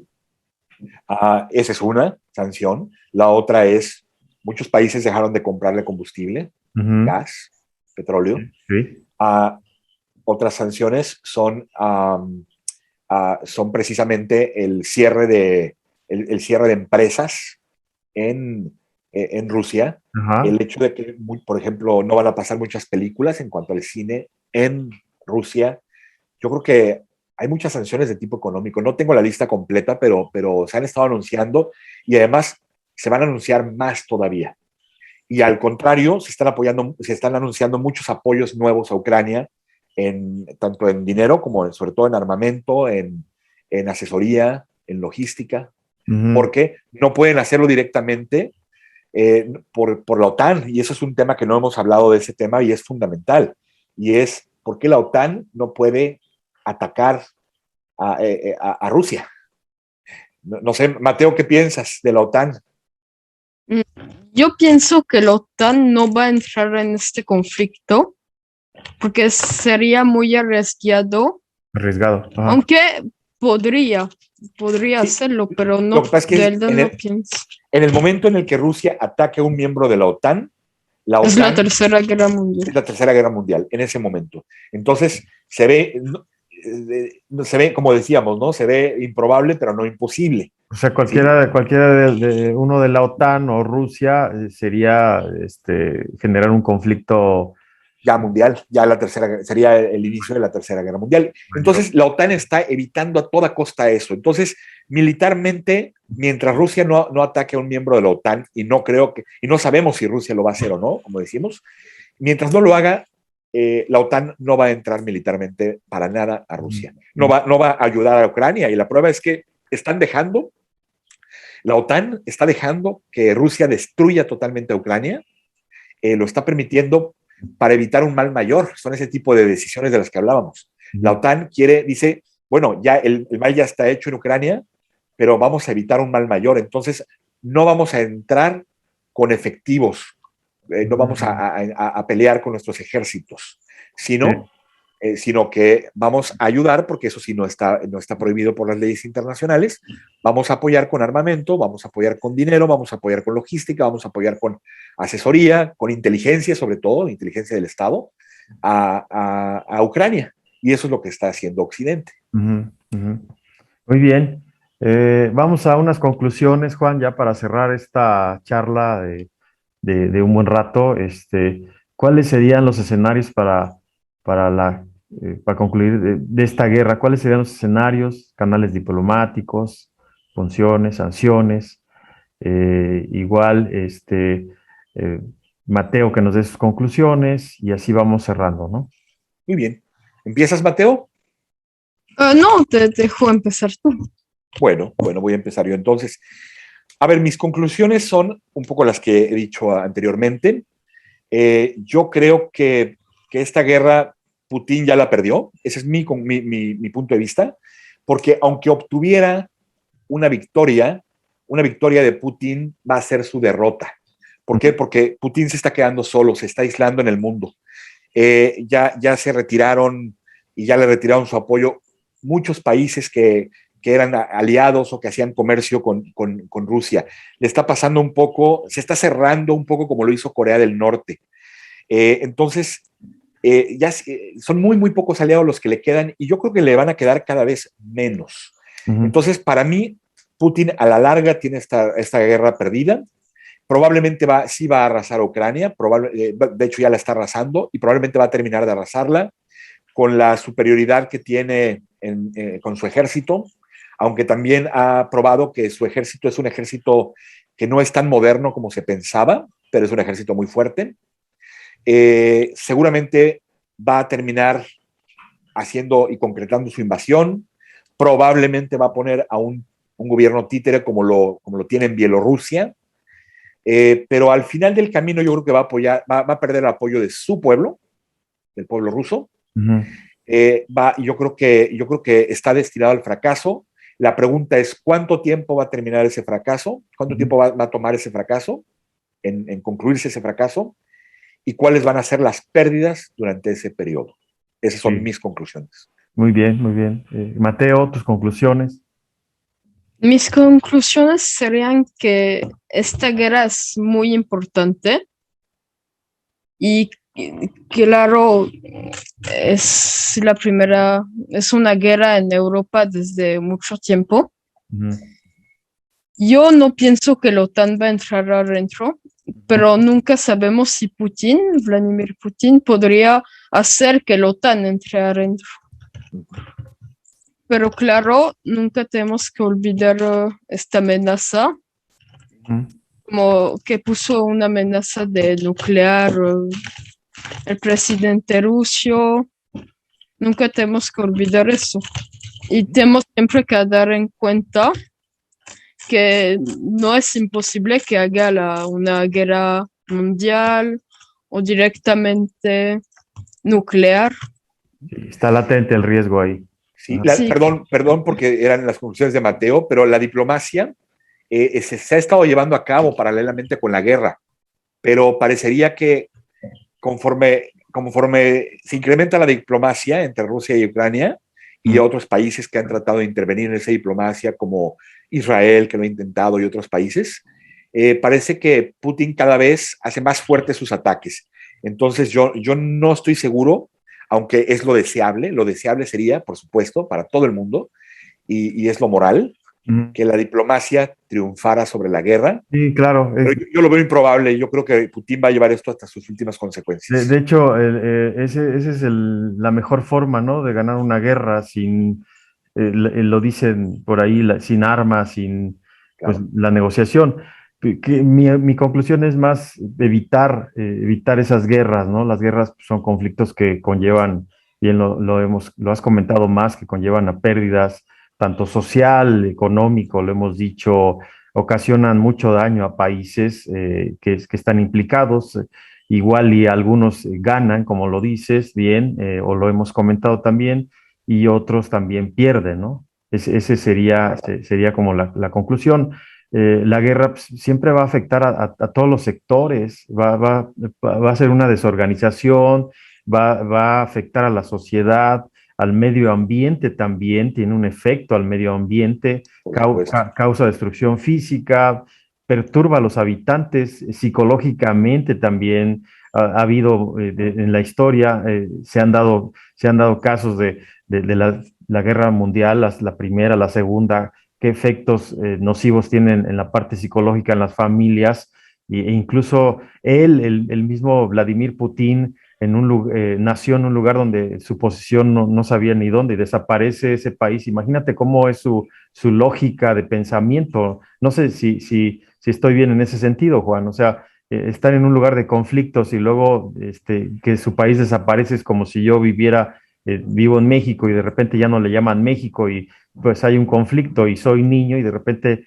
ajá. Esa es una sanción. La otra es, muchos países dejaron de comprarle combustible, Ujú. gas, petróleo. Sí. Otras sanciones son precisamente el cierre de empresas en Rusia, Ajá. el hecho de que, por ejemplo, no van a pasar muchas películas en cuanto al cine en Rusia. Yo creo que hay muchas sanciones de tipo económico. No tengo la lista completa, pero se han estado anunciando y además se van a anunciar más todavía. Y al contrario, se están anunciando muchos apoyos nuevos a Ucrania, tanto en dinero como sobre todo en armamento, en asesoría, en logística, Ujú. porque no pueden hacerlo directamente por la OTAN. Y eso es un tema que no hemos hablado de ese tema y es fundamental. Y es por qué la OTAN no puede atacar a Rusia. No sé, Mateo, ¿qué piensas de la OTAN? Mm, Yo pienso que la OTAN no va a entrar en este conflicto porque sería muy arriesgado, Arriesgado. Ajá. aunque podría, podría Sí, hacerlo, pero lo no, que pasa es de que verdad no pienso. en el momento en el que Rusia ataque a un miembro de la Es la OTAN Tercera Guerra Mundial. es la Tercera Guerra Mundial, en ese momento. Entonces, se ve, como decíamos, ¿no? Se ve improbable, pero no imposible. O sea, ¿Sí? cualquiera de uno de la OTAN o Rusia sería generar un conflicto. Ya mundial, sería el inicio de la Tercera Guerra Mundial. Mayor. Entonces, la OTAN está evitando a toda costa eso. Entonces, militarmente, mientras Rusia no ataque a un miembro de la OTAN, y no sabemos si Rusia lo va a hacer o no, como decimos, mientras no lo haga, la OTAN no va a entrar militarmente para nada a Rusia. No va a ayudar a Ucrania. Y la prueba es que la OTAN está dejando que Rusia destruya totalmente a Ucrania, lo está permitiendo para evitar un mal mayor. Son ese tipo de decisiones de las que hablábamos. La OTAN dice, bueno, ya el mal ya está hecho en Ucrania, pero vamos a evitar un mal mayor. Entonces, no vamos a entrar con efectivos, no vamos a pelear con nuestros ejércitos, Sí. sino que vamos a ayudar, porque eso sí no está prohibido por las leyes internacionales. Vamos a apoyar con armamento, vamos a apoyar con dinero, vamos a apoyar con logística, vamos a apoyar con asesoría, con inteligencia, sobre todo, inteligencia del Estado, a Ucrania. Y eso es lo que está haciendo Occidente. Ujú, ujú. Muy bien. Vamos a unas conclusiones, Juan, ya para cerrar esta charla de un buen rato. ¿Cuáles serían los escenarios para concluir de esta guerra? ¿Cuáles serían los escenarios, canales diplomáticos, funciones, sanciones? Igual, eh, Mateo, que nos dé sus conclusiones y así vamos cerrando, ¿no? Muy bien. ¿Empiezas, Mateo? No, te dejo empezar tú. Bueno, voy a empezar yo entonces. A ver, mis conclusiones son un poco las que he dicho anteriormente. Yo creo que esta guerra Putin ya la perdió. Ese es mi punto de vista. Porque aunque obtuviera una victoria de Putin va a ser su derrota. ¿Por qué? Porque Putin se está quedando solo, se está aislando en el mundo. Ya se retiraron y ya le retiraron su apoyo muchos países que eran aliados o que hacían comercio con Rusia. Le está pasando un poco, se está cerrando un poco como lo hizo Corea del Norte. Entonces, son muy pocos aliados los que le quedan y yo creo que le van a quedar cada vez menos. Ujú. Entonces, para mí, Putin a la larga tiene esta guerra perdida. Probablemente sí va a arrasar a Ucrania, de hecho ya la está arrasando y probablemente va a terminar de arrasarla con la superioridad que tiene con su ejército, aunque también ha probado que su ejército es un ejército que no es tan moderno como se pensaba, pero es un ejército muy fuerte. seguramente va a terminar haciendo y concretando su invasión, probablemente va a poner a un gobierno títere como lo tiene en Bielorrusia, pero al final del camino yo creo que va a perder el apoyo de su pueblo, del pueblo ruso. Ujú. Yo creo que está destinado al fracaso. La pregunta es, ¿cuánto tiempo va a terminar ese fracaso? ¿Cuánto tiempo va a tomar ese fracaso en concluirse ese fracaso? ¿Y cuáles van a ser las pérdidas durante ese periodo? Esas son Sí. mis conclusiones. Muy bien, muy bien. Mateo, tus conclusiones. Mis conclusiones serían que esta guerra es muy importante y claro, es una guerra en Europa desde mucho tiempo. Ujú. Yo no pienso que la OTAN va a entrar adentro, pero nunca sabemos si Vladimir Putin, podría hacer que la OTAN entre adentro. Pero claro, nunca tenemos que olvidar esta amenaza, Ujú. como que puso una amenaza de nuclear el presidente ruso. Nunca tenemos que olvidar eso. Y tenemos siempre que dar en cuenta que no es imposible que haga una guerra mundial o directamente nuclear. Sí, está latente el riesgo ahí. Sí, Ajá. Sí, perdón porque eran las conclusiones de Mateo, pero la diplomacia se ha estado llevando a cabo paralelamente con la guerra, pero parecería que conforme se incrementa la diplomacia entre Rusia y Ucrania y otros países que han tratado de intervenir en esa diplomacia, como Israel, que lo ha intentado, y otros países, parece que Putin cada vez hace más fuertes sus ataques. Entonces yo no estoy seguro, aunque es lo deseable sería, por supuesto, para todo el mundo, y es lo moral, Ujú. que la diplomacia triunfara sobre la guerra. Sí, claro. Pero yo lo veo improbable. Yo creo que Putin va a llevar esto hasta sus últimas De consecuencias. hecho, ese es la mejor forma, ¿no? De ganar una guerra sin, lo dicen por ahí, sin armas, sin, pues, Claro. la negociación. Mi conclusión es más evitar esas guerras, ¿no? Las guerras son conflictos que conllevan, bien lo has comentado más, que conllevan a pérdidas, tanto social, económico, lo hemos dicho, ocasionan mucho daño a países que están implicados. Igual y algunos ganan, como lo dices, bien, o lo hemos comentado también, y otros también pierden, ¿no? Ese sería como la conclusión. La guerra, pues, siempre va a afectar a todos los sectores, va a ser una desorganización, va a afectar a la sociedad, al medio ambiente también, tiene un efecto al medio ambiente, Por supuesto. causa destrucción física, perturba a los habitantes psicológicamente también. Ha habido en la historia, se han dado casos de la guerra mundial, la primera, la segunda, qué efectos nocivos tienen en la parte psicológica en las familias, e incluso el mismo Vladimir Putin, nació en un lugar donde su posición no sabía ni dónde, y desaparece ese país. Imagínate cómo es su lógica de pensamiento. No sé si estoy bien en ese sentido, Juan. O sea, estar en un lugar de conflictos y luego que su país desaparece es como si yo vivo en México y de repente ya no le llaman México y pues hay un conflicto y soy niño y de repente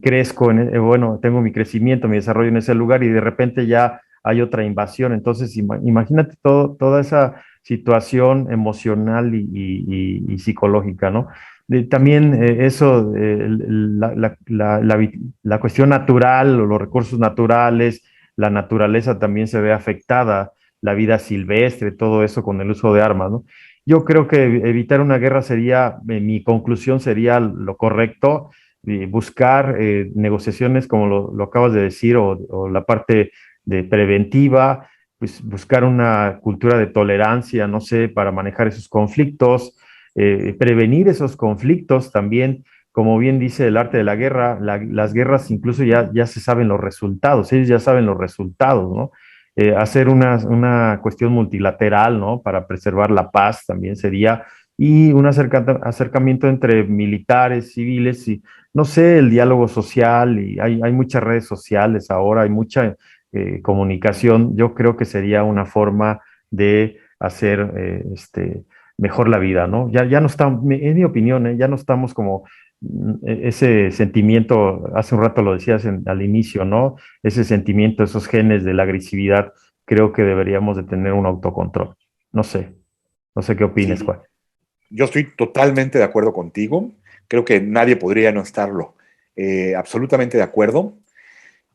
crezco, bueno, tengo mi crecimiento, mi desarrollo en ese lugar y de repente ya hay otra invasión. Entonces, imagínate toda esa situación emocional y psicológica, ¿no? También eso, la cuestión natural o los recursos naturales, la naturaleza también se ve afectada, la vida silvestre, todo eso con el uso de armas, ¿no? Yo creo que evitar una guerra sería, mi conclusión sería lo correcto, buscar negociaciones como lo acabas de decir, o la parte de preventiva, pues buscar una cultura de tolerancia, no sé, para manejar esos conflictos, prevenir esos conflictos también, como bien dice el arte de la guerra, las guerras incluso ya se saben los resultados, ellos ya saben los resultados, ¿no? Hacer una cuestión multilateral, ¿no? Para preservar la paz también sería, y un acercamiento entre militares, civiles, y no sé, el diálogo social, y hay muchas redes sociales ahora, hay mucha comunicación, yo creo que sería una forma de hacer mejor la vida, ¿no? Ya no estamos, en mi opinión, ya no estamos como ese sentimiento, hace un rato lo decías al inicio, ¿no? Ese sentimiento, esos genes de la agresividad, creo que deberíamos de tener un autocontrol. No sé, no sé qué opines, Sí, Juan. yo estoy totalmente de acuerdo contigo. Creo que nadie podría no estarlo. Absolutamente de acuerdo.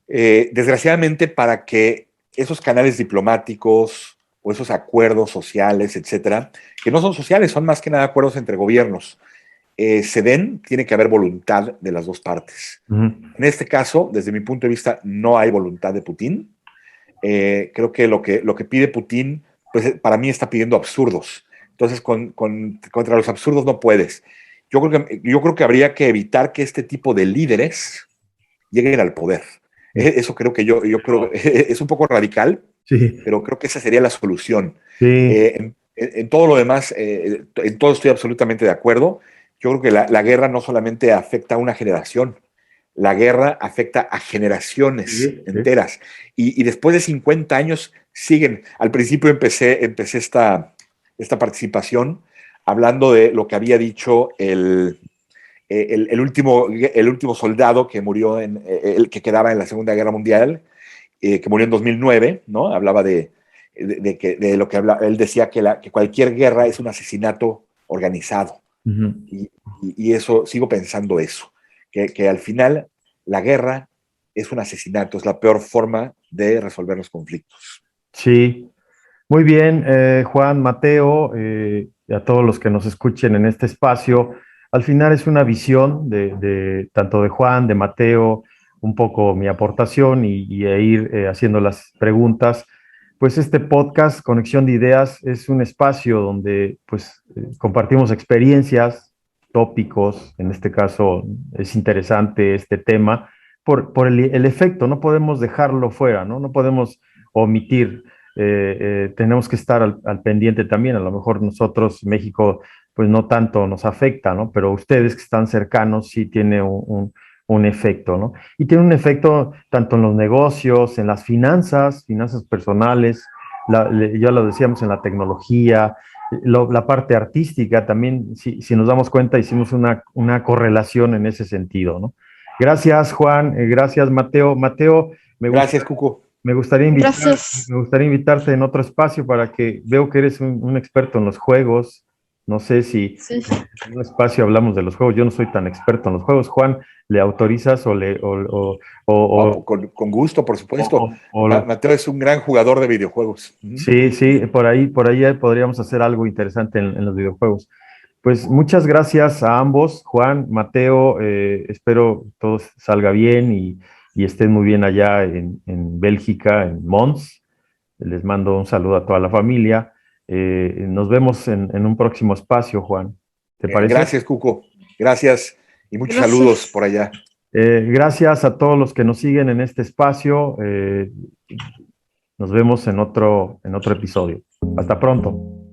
Desgraciadamente, para que esos canales diplomáticos o esos acuerdos sociales, etcétera, que no son sociales, son más que nada acuerdos entre gobiernos, se den, tiene que haber voluntad de las dos partes. En este caso, desde mi punto de vista, no hay voluntad de Putin. Creo que lo que pide Putin, pues para mí está pidiendo absurdos. Entonces, contra los absurdos no puedes. Yo creo que habría que evitar que este tipo de líderes lleguen al poder. Eso creo que yo creo es un poco radical, Sí, pero creo que esa sería la solución. sí, En todo lo demás, en todo estoy absolutamente de acuerdo. Yo creo que la guerra no solamente afecta a una generación, la guerra afecta a generaciones sí, sí. enteras. Y después de 50 años siguen. Al principio empecé esta participación hablando de lo que había dicho el último soldado que murió, el que quedaba en la Segunda Guerra Mundial, que murió en 2009, ¿no? Hablaba de lo que hablaba, él decía que cualquier guerra es un asesinato organizado. Ujú. Y, y eso, sigo pensando eso, que al final la guerra es un asesinato, es la peor forma de resolver los conflictos. Sí, muy bien, Juan, Mateo, y a todos los que nos escuchen en este espacio. Al final es una visión de tanto de Juan, de Mateo, un poco mi aportación e ir haciendo las preguntas. Pues este podcast, Conexión de Ideas, es un espacio donde pues compartimos experiencias, tópicos. En este caso es interesante este tema por el efecto, no podemos dejarlo fuera, ¿no? No podemos omitir, tenemos que estar al pendiente también. A lo mejor nosotros, México, pues no tanto nos afecta, ¿no? Pero ustedes que están cercanos sí tiene un efecto, ¿no? Y tiene un efecto tanto en los negocios, en las finanzas personales, ya lo decíamos, en la tecnología, la parte artística también, si nos damos cuenta, hicimos una correlación en ese sentido, ¿no? Gracias, Juan, gracias, Mateo. Mateo, me gusta Gracias, Cuco. me gustaría Gracias. me gustaría invitarte en otro espacio para que veo que eres un experto en los juegos. No sé si Sí, en un espacio hablamos de los juegos. Yo no soy tan experto en los juegos. Juan, ¿le autorizas Oh, con gusto, por supuesto. o- Mateo es un gran jugador de videojuegos. sí, sí, por ahí podríamos hacer algo interesante en los videojuegos. Pues muchas gracias a ambos, Juan, Mateo. Espero todo salga bien y estén muy bien allá en Bélgica, en Mons. Les mando un saludo a toda la familia. Nos vemos en un próximo espacio, Juan. ¿Te parece? Gracias, Cuco. Gracias y muchos saludos gracias. por allá. Gracias a todos los que nos siguen en este espacio. Nos vemos en otro episodio. Hasta pronto.